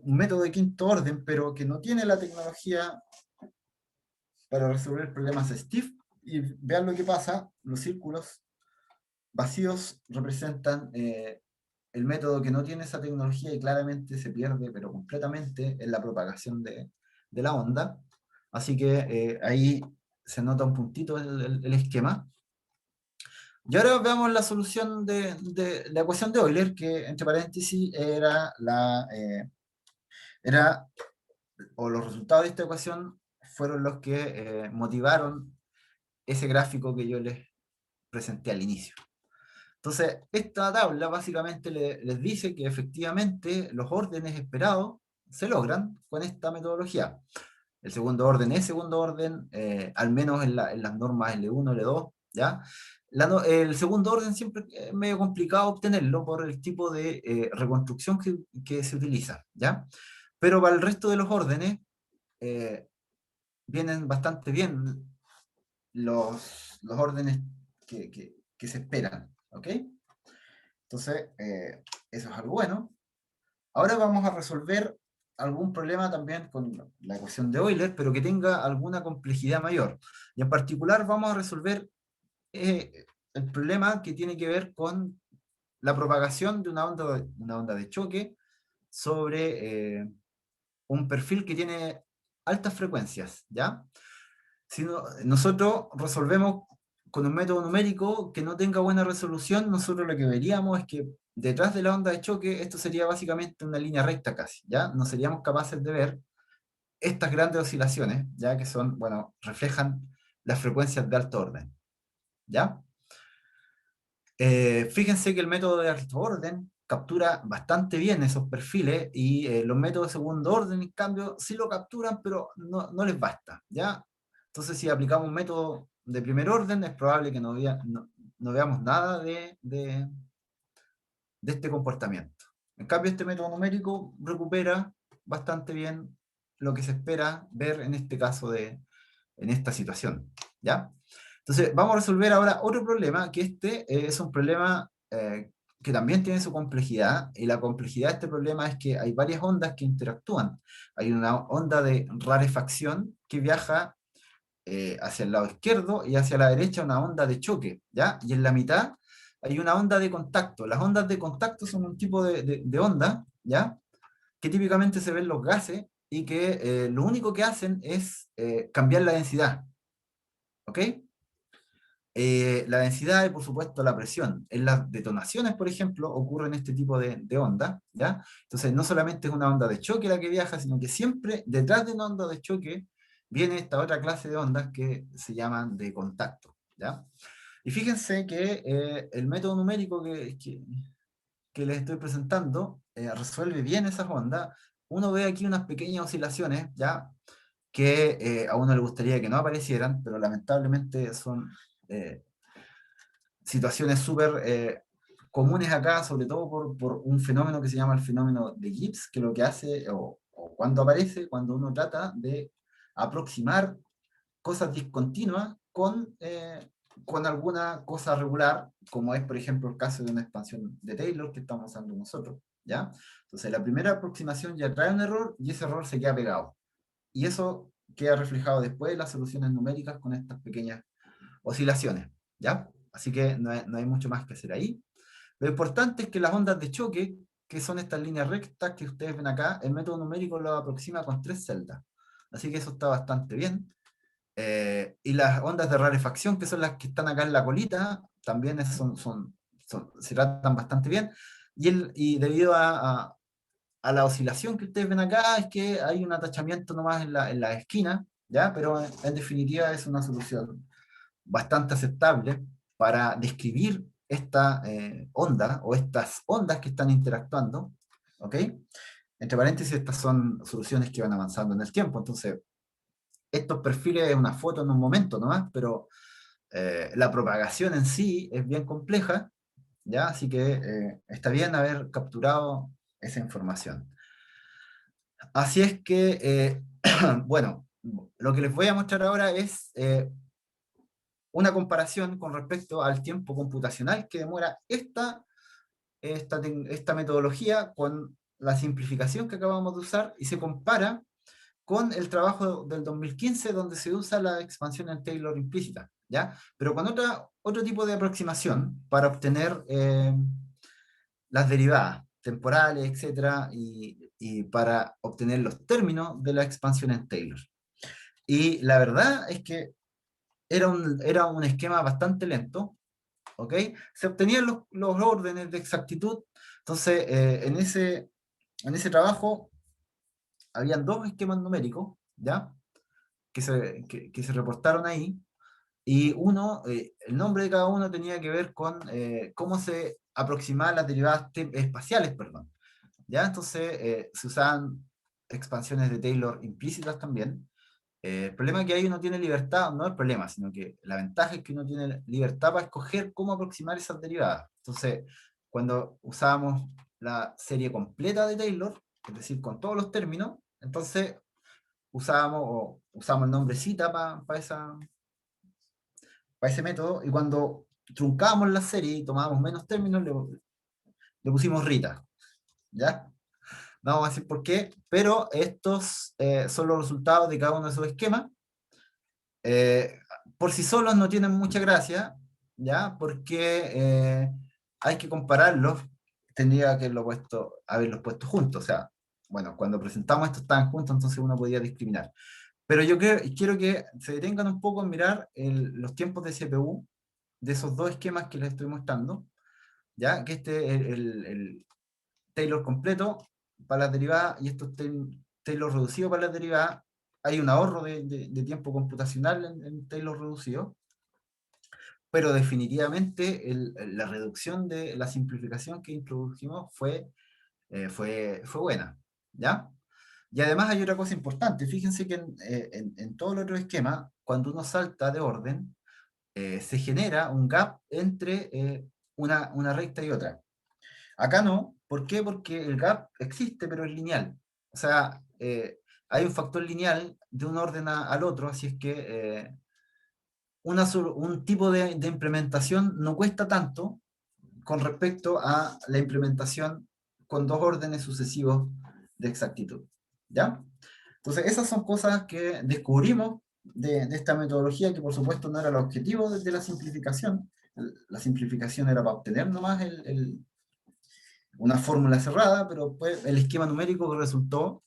un método de quinto orden, pero que no tiene la tecnología para resolver problemas Stiff. Y vean lo que pasa, los círculos vacíos representan el método que no tiene esa tecnología y claramente se pierde, pero completamente, en la propagación de la onda. Así que ahí se nota un puntito el esquema. Y ahora veamos la solución de la ecuación de Euler, que entre paréntesis o los resultados de esta ecuación fueron los que motivaron ese gráfico que yo les presenté al inicio. Entonces, esta tabla básicamente les dice que efectivamente los órdenes esperados se logran con esta metodología. El segundo orden es segundo orden, al menos en las normas L1, L2, ¿ya? El segundo orden siempre es medio complicado obtenerlo por el tipo de reconstrucción que se utiliza, ¿ya? Pero para el resto de los órdenes eh, vienen bastante bien los órdenes que se esperan, ¿ok? Entonces, eso es algo bueno. Ahora vamos a resolver algún problema también con la ecuación de Euler, pero que tenga alguna complejidad mayor. Y en particular vamos a resolver el problema que tiene que ver con la propagación de una onda de choque sobre un perfil que tiene altas frecuencias, ¿ya? Si nosotros resolvemos con un método numérico que no tenga buena resolución, nosotros lo que veríamos es que detrás de la onda de choque esto sería básicamente una línea recta casi, ¿ya? No seríamos capaces de ver estas grandes oscilaciones, ¿ya? Que son, bueno, reflejan las frecuencias de alto orden, ¿ya? Fíjense que el método de alto orden captura bastante bien esos perfiles y los métodos de segundo orden, en cambio, sí lo capturan, pero no les basta, ¿ya? Entonces, si aplicamos un método de primer orden, es probable que no veamos nada de este comportamiento. En cambio, este método numérico recupera bastante bien lo que se espera ver en este caso en esta situación, ¿ya? Entonces, vamos a resolver ahora otro problema, que es un problema que también tiene su complejidad, y la complejidad de este problema es que hay varias ondas que interactúan. Hay una onda de rarefacción que viaja hacia el lado izquierdo y hacia la derecha una onda de choque, ¿ya? Y en la mitad hay una onda de contacto. Las ondas de contacto son un tipo de onda, ¿ya? Que típicamente se ven en los gases y que lo único que hacen es cambiar la densidad, ¿ok? La densidad y por supuesto la presión. En las detonaciones, por ejemplo, ocurren este tipo de ondas, ¿ya? Entonces no solamente es una onda de choque la que viaja, sino que siempre detrás de una onda de choque viene esta otra clase de ondas que se llaman de contacto, ¿ya? Y fíjense que el método numérico que les estoy presentando resuelve bien esas ondas. Uno ve aquí unas pequeñas oscilaciones, ¿ya? Que a uno le gustaría que no aparecieran, pero lamentablemente son eh, situaciones súper comunes acá, sobre todo por un fenómeno que se llama el fenómeno de Gibbs, que lo que hace, o cuando aparece, cuando uno trata de aproximar cosas discontinuas con alguna cosa regular, como es, por ejemplo, el caso de una expansión de Taylor que estamos usando nosotros, ¿ya? Entonces, la primera aproximación ya trae un error y ese error se queda pegado. Y eso queda reflejado después en las soluciones numéricas con estas pequeñas oscilaciones, ¿ya? Así que no hay mucho más que hacer ahí. Lo importante es que las ondas de choque, que son estas líneas rectas que ustedes ven acá, el método numérico lo aproxima con 3 celdas. Así que eso está bastante bien. Y las ondas de rarefacción, que son las que están acá en la colita, también se tratan bastante bien. Y debido a la oscilación que ustedes ven acá, es que hay un atachamiento nomás en la esquina, ¿ya? Pero en definitiva es una solución bastante aceptable para describir esta onda o estas ondas que están interactuando, ¿ok? Entre paréntesis, estas son soluciones que van avanzando en el tiempo, entonces estos perfiles es una foto en un momento nomás, pero la propagación en sí es bien compleja, ¿ya? Así que está bien haber capturado esa información. Así es que, bueno, lo que les voy a mostrar ahora es una comparación con respecto al tiempo computacional que demora esta metodología con la simplificación que acabamos de usar y se compara con el trabajo del 2015 donde se usa la expansión en Taylor implícita, ¿ya? Pero con otro tipo de aproximación para obtener las derivadas temporales, etcétera, y para obtener los términos de la expansión en Taylor. Y la verdad es que era un esquema bastante lento, ¿ok? Se obtenían los órdenes de exactitud, entonces en ese trabajo habían dos esquemas numéricos, ¿ya? Que se reportaron ahí, y el nombre de cada uno tenía que ver con cómo se aproximaban las derivadas espaciales, perdón. ¿Ya? Entonces se usaban expansiones de Taylor implícitas también. El problema es que ahí uno tiene libertad, no el problema, sino que la ventaja es que uno tiene libertad para escoger cómo aproximar esas derivadas. Entonces, cuando usábamos la serie completa de Taylor, es decir, con todos los términos, entonces usábamos el nombre cita para ese método, y cuando truncábamos la serie y tomábamos menos términos, le pusimos Rita, ¿ya? No vamos a decir por qué, pero estos son los resultados de cada uno de esos esquemas. Eh, por sí solos no tienen mucha gracia, ¿ya? Porque hay que compararlos, tendría que haberlos puesto juntos, o sea, bueno, cuando presentamos estos estaban juntos, entonces uno podía discriminar. Pero yo quiero que se detengan un poco en mirar los tiempos de CPU de esos dos esquemas que les estoy mostrando, ¿ya? Que este es el Taylor completo para las derivadas y estos Taylor reducido para las derivadas. Hay un ahorro de tiempo computacional en Taylor reducido, pero definitivamente la reducción de la simplificación que introdujimos fue buena, ¿ya? Y además hay otra cosa importante, fíjense que en todo el otro esquema, cuando uno salta de orden, se genera un gap entre una recta y otra. Acá no, ¿por qué? Porque el gap existe, pero es lineal. O sea, hay un factor lineal de un orden al otro, así es que un tipo de implementación no cuesta tanto con respecto a la implementación con dos órdenes sucesivos de exactitud. ¿Ya? Entonces, esas son cosas que descubrimos de esta metodología, que por supuesto no era el objetivo de la simplificación. La simplificación era para obtener nomás una fórmula cerrada, pero pues, el esquema numérico que resultó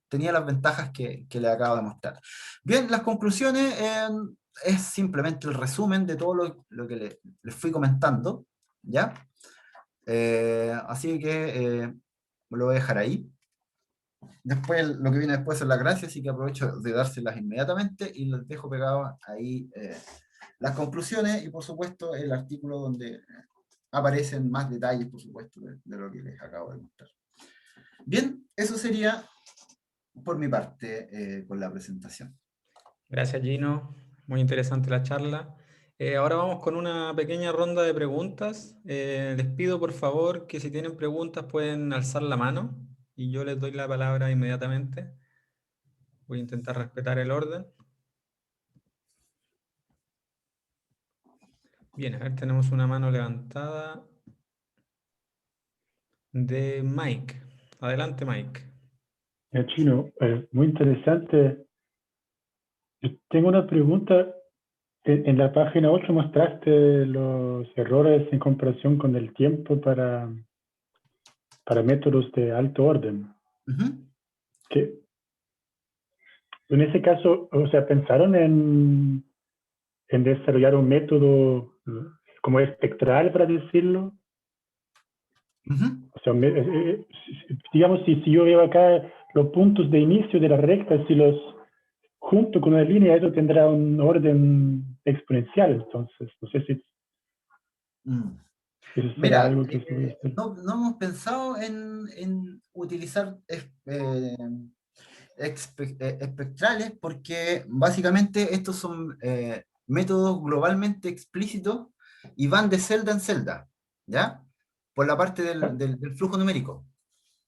tenía las ventajas que le acabo de mostrar. Bien, las conclusiones es simplemente el resumen de todo lo que les fui comentando, ¿ya? Así que lo voy a dejar ahí. Después, lo que viene después es la gracia, así que aprovecho de dárselas inmediatamente y les dejo pegado ahí las conclusiones y por supuesto el artículo donde aparecen más detalles, por supuesto, de lo que les acabo de mostrar. Bien, eso sería por mi parte con la presentación. Gracias, Gino. Muy interesante la charla. Ahora vamos con una pequeña ronda de preguntas. Les pido, por favor, que si tienen preguntas pueden alzar la mano y yo les doy la palabra inmediatamente. Voy a intentar respetar el orden. Bien, a ver, tenemos una mano levantada de Mike. Adelante, Mike. Chino, muy interesante. Yo tengo una pregunta. En la página 8 mostraste los errores en comparación con el tiempo para métodos de alto orden. Uh-huh. En ese caso, o sea, ¿pensaron en desarrollar un método como espectral, para decirlo? Ujú. O sea, digamos, si yo veo acá los puntos de inicio de la recta, si los junto con una línea, eso tendrá un orden exponencial. Entonces, no sé si Mm. eso será Mira, algo que se puede hacer. no hemos pensado en utilizar espectrales porque básicamente estos son métodos globalmente explícitos y van de celda en celda, ¿ya? Por la parte del flujo numérico.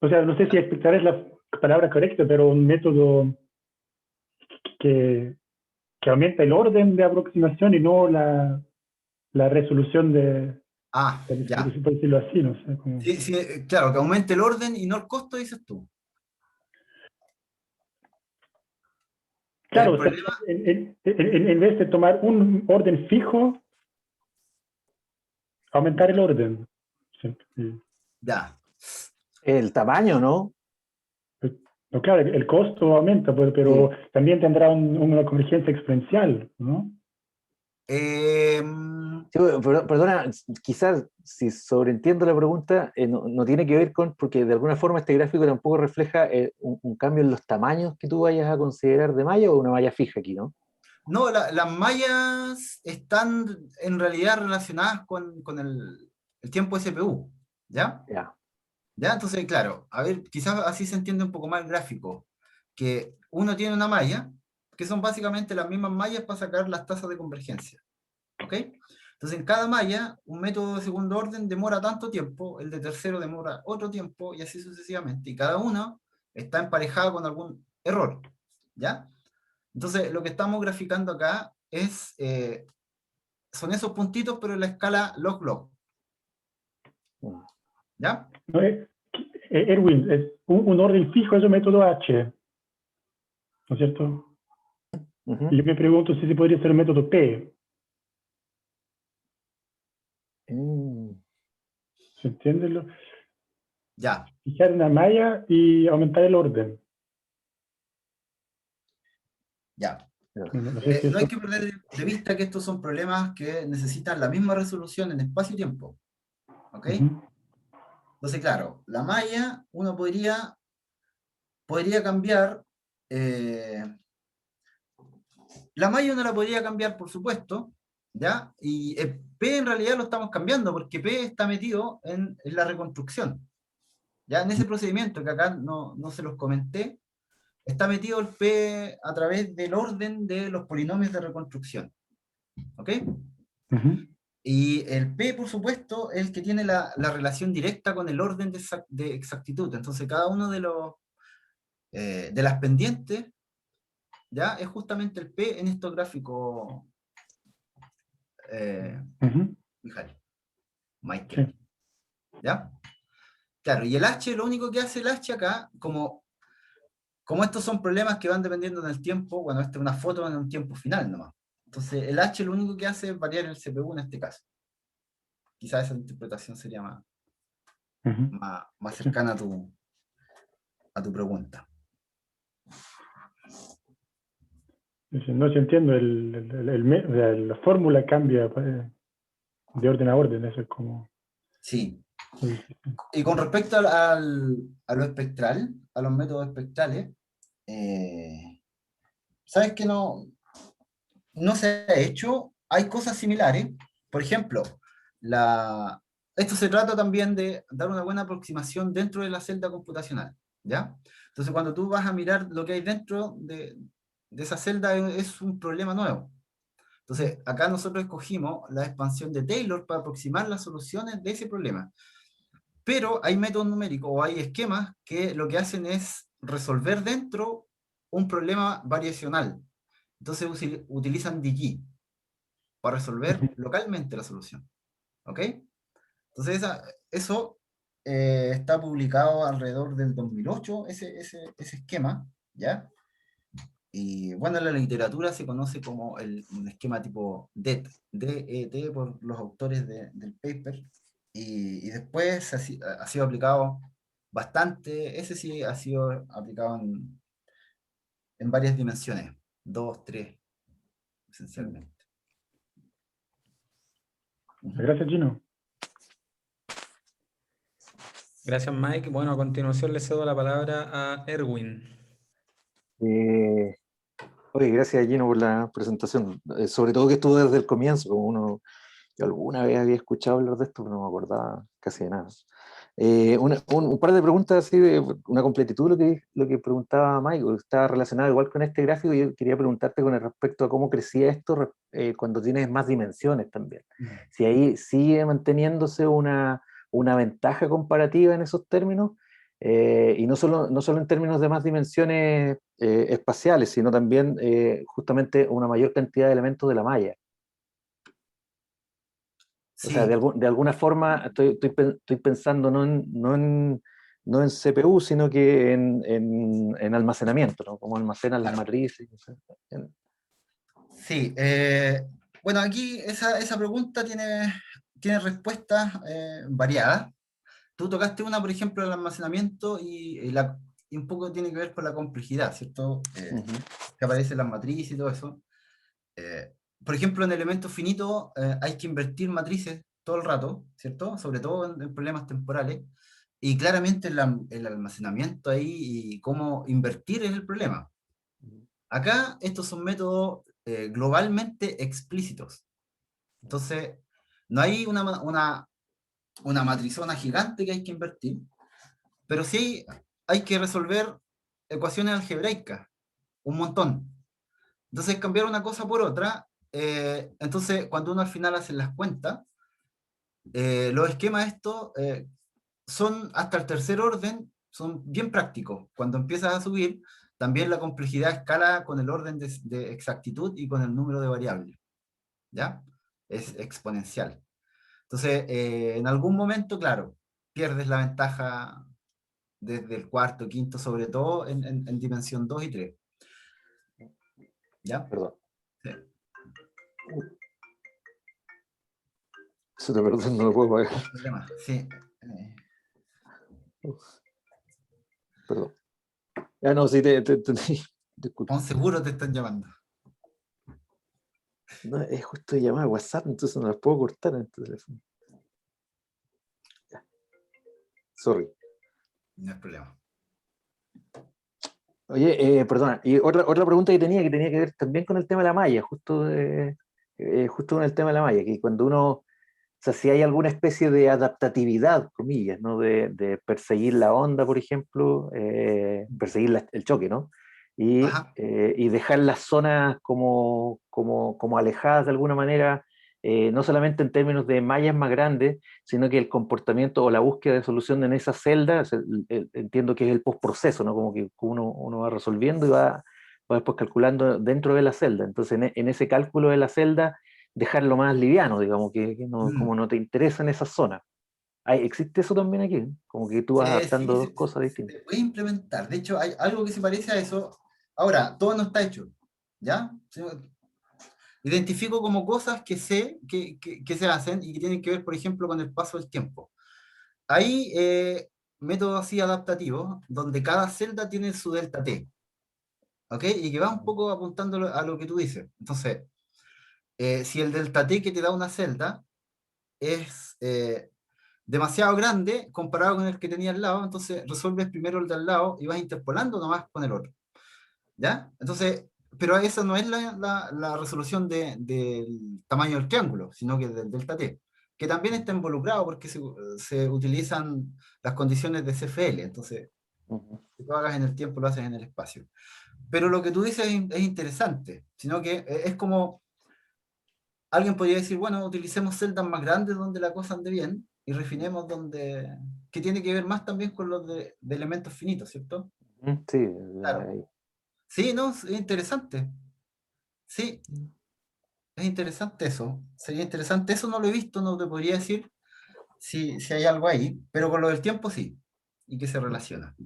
O sea, no sé si espectral es la palabra correcta, pero un método que, que aumenta el orden de aproximación y no la resolución Ah, de la ya. explicación, por decirlo así, no sé cómo. Sí, sí, claro, que aumente el orden y no el costo, dices tú. Pero Claro, el o sea, problema, en vez de tomar un orden fijo, aumentar el orden. Sí, ya. El tamaño, ¿no? no, claro, el costo aumenta, pero Sí. también tendrá una convergencia exponencial, ¿no? Sí, perdona, quizás si sobreentiendo la pregunta, no tiene que ver con, porque de alguna forma este gráfico tampoco refleja un cambio en los tamaños que tú vayas a considerar de malla o una malla fija aquí, ¿no? No, las mallas están en realidad relacionadas con el tiempo CPU, ¿ya? Ya. ¿Ya? Entonces, claro, a ver, quizás así se entiende un poco más el gráfico, que uno tiene una malla, que son básicamente las mismas mallas para sacar las tasas de convergencia, ¿ok? Entonces, en cada malla, un método de segundo orden demora tanto tiempo, el de tercero demora otro tiempo, y así sucesivamente, y cada uno está emparejado con algún error, ¿ya? Entonces, lo que estamos graficando acá son esos puntitos, pero en la escala log-log, ¿ya? ¿No? Erwin, es un orden fijo es un método H, ¿no es cierto? Y Ujú. yo me pregunto si se podría ser un método P, Mm. ¿se entiende? Ya, Fijar una malla y aumentar el orden. ya. No sé si No hay eso... que perder de vista que estos son problemas que necesitan la misma resolución en espacio y tiempo, ¿ok? Ujú, Entonces, claro, la malla uno podría cambiar, eh, la malla uno la podría cambiar, por supuesto, ¿ya? Y P en realidad lo estamos cambiando porque P está metido en la reconstrucción, ¿ya? En ese procedimiento que acá no se los comenté, está metido el P a través del orden de los polinomios de reconstrucción, ¿ok? ujú, Y el P, por supuesto, es el que tiene la relación directa con el orden de exactitud. Entonces, cada uno de las pendientes, ¿ya? Es justamente el P en estos gráficos, eh, ujú, Mijail, sí. Michael, ¿ya? Claro, y el H, lo único que hace el H acá, como estos son problemas que van dependiendo del tiempo, bueno, esta es una foto en un tiempo final nomás. Entonces, el H lo único que hace es variar el CPU en este caso. Quizás esa interpretación sería Ujú, más sí. cercana a tu pregunta. No se entiendo, o sea, la fórmula cambia de orden a orden, eso es como... Sí. Sí, Y con respecto a lo espectral, a los métodos espectrales, sabes que no se ha hecho, hay cosas similares. Por ejemplo, esto se trata también de dar una buena aproximación dentro de la celda computacional, ¿ya? Entonces, cuando tú vas a mirar lo que hay dentro de esa celda, es un problema nuevo. Entonces, acá nosotros escogimos la expansión de Taylor para aproximar las soluciones de ese problema. Pero hay métodos numéricos o hay esquemas que lo que hacen es resolver dentro un problema variacional. Entonces utilizan DG para resolver ujú, localmente la solución. ¿Ok? Entonces eso está publicado alrededor del 2008, ese esquema, ¿ya? Y bueno, en la literatura se conoce como un esquema tipo DET, DET por los autores del paper, y después ha sido aplicado bastante, ese sí ha sido aplicado en varias dimensiones, 2, 3, esencialmente. Gracias, Gino. Gracias, Mike. Bueno, a continuación le cedo la palabra a Erwin. Oye, gracias Gino por la presentación, sobre todo que estuvo desde el comienzo, yo alguna vez había escuchado hablar de esto, pero no me acordaba casi de nada. Un par de preguntas así, de una completitud lo que preguntaba Mike, estaba relacionado igual con este gráfico, y yo quería preguntarte con respecto a cómo crecía esto cuando tienes más dimensiones también. Si ahí sigue manteniéndose una ventaja comparativa en esos términos, y no solo en términos de más dimensiones espaciales, sino también justamente una mayor cantidad de elementos de la malla. O sea, Sí, de alguna forma estoy pensando no en CPU, sino que en almacenamiento, ¿no? Cómo almacenan las claro. matrices. O sea, Sí, bueno, aquí esa pregunta tiene respuestas variadas. Tú tocaste una, por ejemplo, el almacenamiento y un poco tiene que ver con la complejidad, ¿cierto? Ujú. Que aparecen las matrices y todo eso. Eh, por ejemplo, en elementos finitos hay que invertir matrices todo el rato, ¿cierto? Sobre todo en problemas temporales. Y claramente el almacenamiento ahí y cómo invertir es el problema. Acá estos son métodos globalmente explícitos. Entonces, no hay una matrizona gigante que hay que invertir, pero sí hay que resolver ecuaciones algebraicas, un montón. Entonces, cambiar una cosa por otra, entonces cuando uno al final hace las cuentas, los esquemas estos son hasta el tercer orden, son bien prácticos. Cuando empiezas a subir, también la complejidad escala con el orden de exactitud y con el número de variables, ¿ya? Es exponencial. Entonces, en algún momento, claro, pierdes la ventaja desde el cuarto, quinto, sobre todo en dimensión 2 y 3, ¿ya? Perdón. Sí. Eso te perdón, no lo puedo pagar. No hay problema, sí. Perdón. Ya no, sí, disculpa. Con seguro te están llamando. No, es justo llamada a WhatsApp, entonces no las puedo cortar en este teléfono. Ya. Sorry. No hay problema. Oye, perdona, y otra pregunta que tenía que ver también con el tema de la malla, justo con el tema de la malla, que cuando uno, o sea, si hay alguna especie de adaptatividad, comillas, ¿no? De perseguir la onda, por ejemplo, perseguir el choque, ¿no? Ajá. Y dejar las zonas como alejadas de alguna manera, no solamente en términos de mallas más grandes, sino que el comportamiento o la búsqueda de solución en esa celda, entiendo que es el postproceso, ¿no? Como que uno va resolviendo y va después calculando dentro de la celda. Entonces, en ese cálculo de la celda, dejarlo más liviano, digamos, que no, como no te interesa en esa zona. ¿Existe eso también aquí? Como que tú vas adaptando Sí, dos cosas distintas. se puede implementar. De hecho, hay algo que se parece a eso. Ahora, todo no está hecho, ¿ya? Identifico como cosas que sé que se hacen y que tienen que ver, por ejemplo, con el paso del tiempo. Hay métodos así adaptativos donde cada celda tiene su delta T, ¿ok? Y que va un poco apuntando a lo que tú dices. Entonces, si el delta T que te da una celda es demasiado grande comparado con el que tenía al lado, entonces resuelves primero el de al lado y vas interpolando nomás con el otro, ¿ya? Entonces, pero esa no es la resolución del tamaño del triángulo, sino que del delta T, que también está involucrado porque se utilizan las condiciones de CFL, entonces, Ujú. si tú hagas en el tiempo, lo haces en el espacio. Pero lo que tú dices es interesante, sino que es como alguien podría decir, bueno, utilicemos celdas más grandes donde la cosa ande bien y refinemos donde, que tiene que ver más también con los de elementos finitos, ¿cierto? Sí, Claro. Sí, no, es interesante. Sí, es interesante eso. Sería interesante, eso no lo he visto, no te podría decir si hay algo ahí, pero con lo del tiempo sí, y que se relaciona.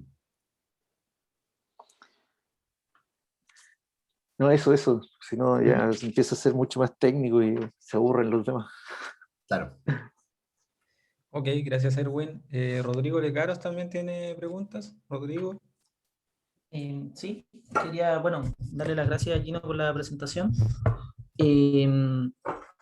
no, eso, si no Ujú. ya se empieza a ser mucho más técnico y se aburren los demás. Claro. Ok, gracias, Erwin. Rodrigo Lecaros también tiene preguntas. Rodrigo. Sí, quería, bueno, darle las gracias a Gino por la presentación. Eh,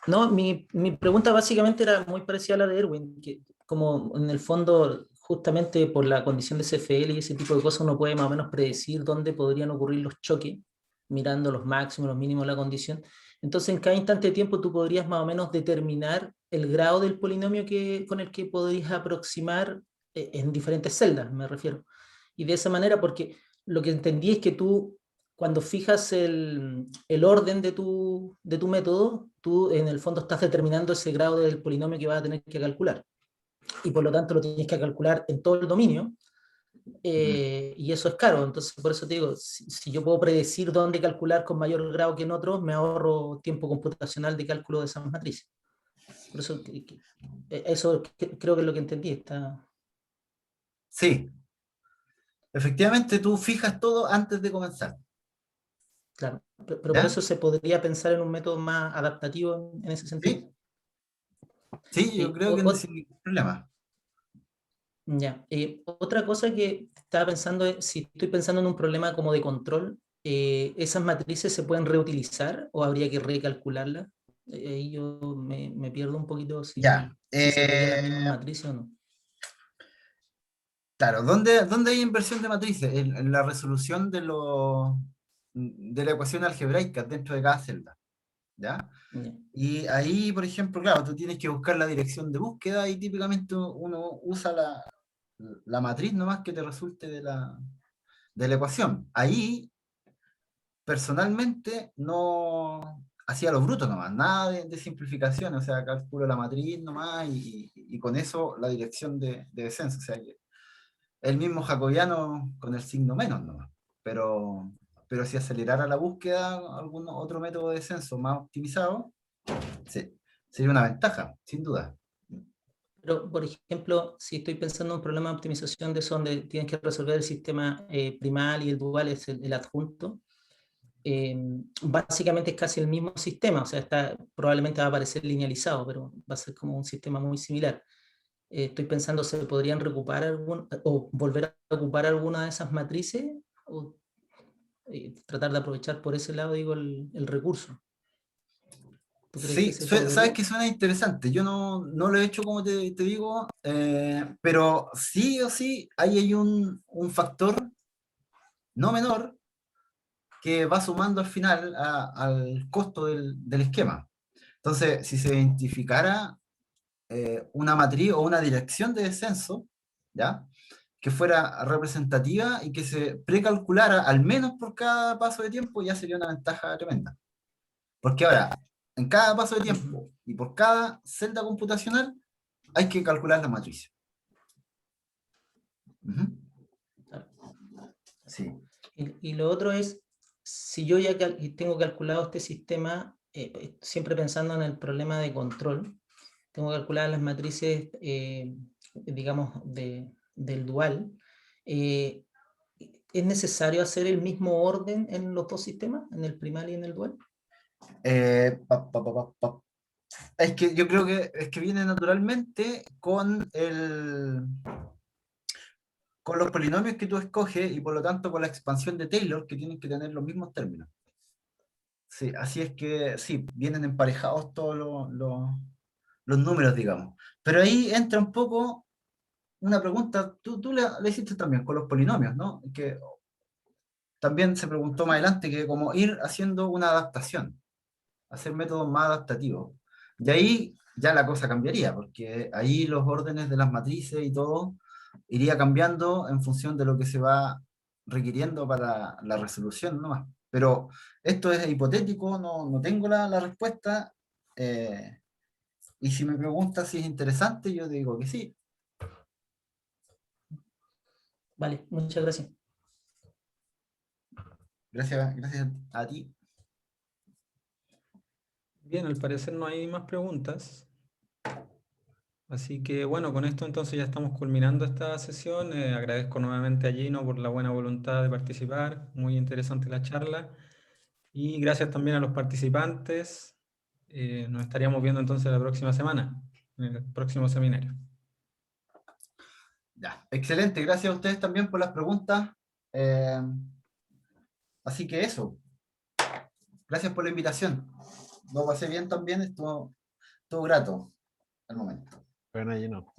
no, mi pregunta básicamente era muy parecida a la de Erwin, que como en el fondo, justamente por la condición de CFL y ese tipo de cosas, uno puede más o menos predecir dónde podrían ocurrir los choques, mirando los máximos, los mínimos de la condición. Entonces, en cada instante de tiempo tú podrías más o menos determinar el grado del polinomio con el que podrías aproximar en diferentes celdas, me refiero. Y de esa manera, porque lo que entendí es que tú, cuando fijas el orden de tu método, tú en el fondo estás determinando ese grado del polinomio que vas a tener que calcular. Y por lo tanto lo tienes que calcular en todo el dominio. Y eso es caro. Entonces, por eso te digo, si yo puedo predecir dónde calcular con mayor grado que en otros, me ahorro tiempo computacional de cálculo de esas matrices. Por eso, creo que es lo que entendí. Sí, efectivamente tú fijas todo antes de comenzar, Claro, pero por ¿ya? eso se podría pensar en un método más adaptativo en ese sentido. Sí, sí, yo creo que no sin ningún problema. Ya. Otra cosa que estaba pensando es, si estoy pensando en un problema como de control, ¿esas matrices se pueden reutilizar o habría que recalcularlas? Ahí yo me pierdo un poquito Ya, si serían las mismas matrices o no. claro, ¿dónde hay inversión de matrices? En la resolución de la ecuación algebraica dentro de cada celda, ¿ya? Ya. Y ahí, por ejemplo, claro, tú tienes que buscar la dirección de búsqueda y típicamente uno usa la matriz nomás que te resulte de la ecuación. Ahí, personalmente, no hacía lo bruto nomás, nada de simplificación, o sea, calculo la matriz nomás y con eso la dirección de descenso, o sea, que el mismo jacobiano con el signo menos nomás. Pero si acelerara la búsqueda, algún otro método de descenso más optimizado, sí, sería una ventaja, sin duda. Pero, por ejemplo, si estoy pensando en un problema de optimización de eso donde tienes que resolver el sistema primal y el dual es el adjunto, básicamente es casi el mismo sistema, o sea, probablemente va a aparecer linealizado, pero va a ser como un sistema muy similar. Estoy pensando, ¿se podrían recuperar o volver a ocupar alguna de esas matrices? O tratar de aprovechar por ese lado, digo, el recurso. ¿Tú crees que Sí, se sabes podría? que suena interesante. Yo no lo he hecho como te digo, pero sí o sí, ahí hay un factor no menor que va sumando al final al costo del esquema. Entonces, si se identificara una matriz o una dirección de descenso, ¿ya? Que fuera representativa y que se precalculara al menos por cada paso de tiempo, ya sería una ventaja tremenda. Porque ahora, en cada paso de tiempo y por cada celda computacional, hay que calcular la matriz. Ujú. Sí. Y lo otro es, si yo ya tengo calculado este sistema, siempre pensando en el problema de control, tengo calculadas las matrices, digamos, del dual, eh, ¿es necesario hacer el mismo orden en los dos sistemas, en el primal y en el dual? Pa. Es que yo creo que es que viene naturalmente con los polinomios que tú escoges y por lo tanto con la expansión de Taylor que tienen que tener los mismos términos. Sí, así es que sí, vienen emparejados todos los números, digamos. Pero ahí entra un poco una pregunta, tú le hiciste también con los polinomios, ¿no? Que también se preguntó más adelante que como ir haciendo una adaptación, hacer métodos más adaptativos. Y ahí ya la cosa cambiaría, porque ahí los órdenes de las matrices y todo iría cambiando en función de lo que se va requiriendo para la resolución nomás. Pero esto es hipotético, no tengo la respuesta. Y si me preguntas si es interesante, yo digo que sí. Vale, muchas gracias. Gracias a ti. Bien, al parecer no hay más preguntas. Así que bueno, con esto entonces ya estamos culminando esta sesión. Agradezco nuevamente a Gino por la buena voluntad de participar. Muy interesante la charla. Y gracias también a los participantes. Nos estaríamos viendo entonces la próxima semana, en el próximo seminario. Ya, excelente. Gracias a ustedes también por las preguntas. Así que eso. Gracias por la invitación. Lo pasé bien también, estuvo grato al momento. Bueno, Gino.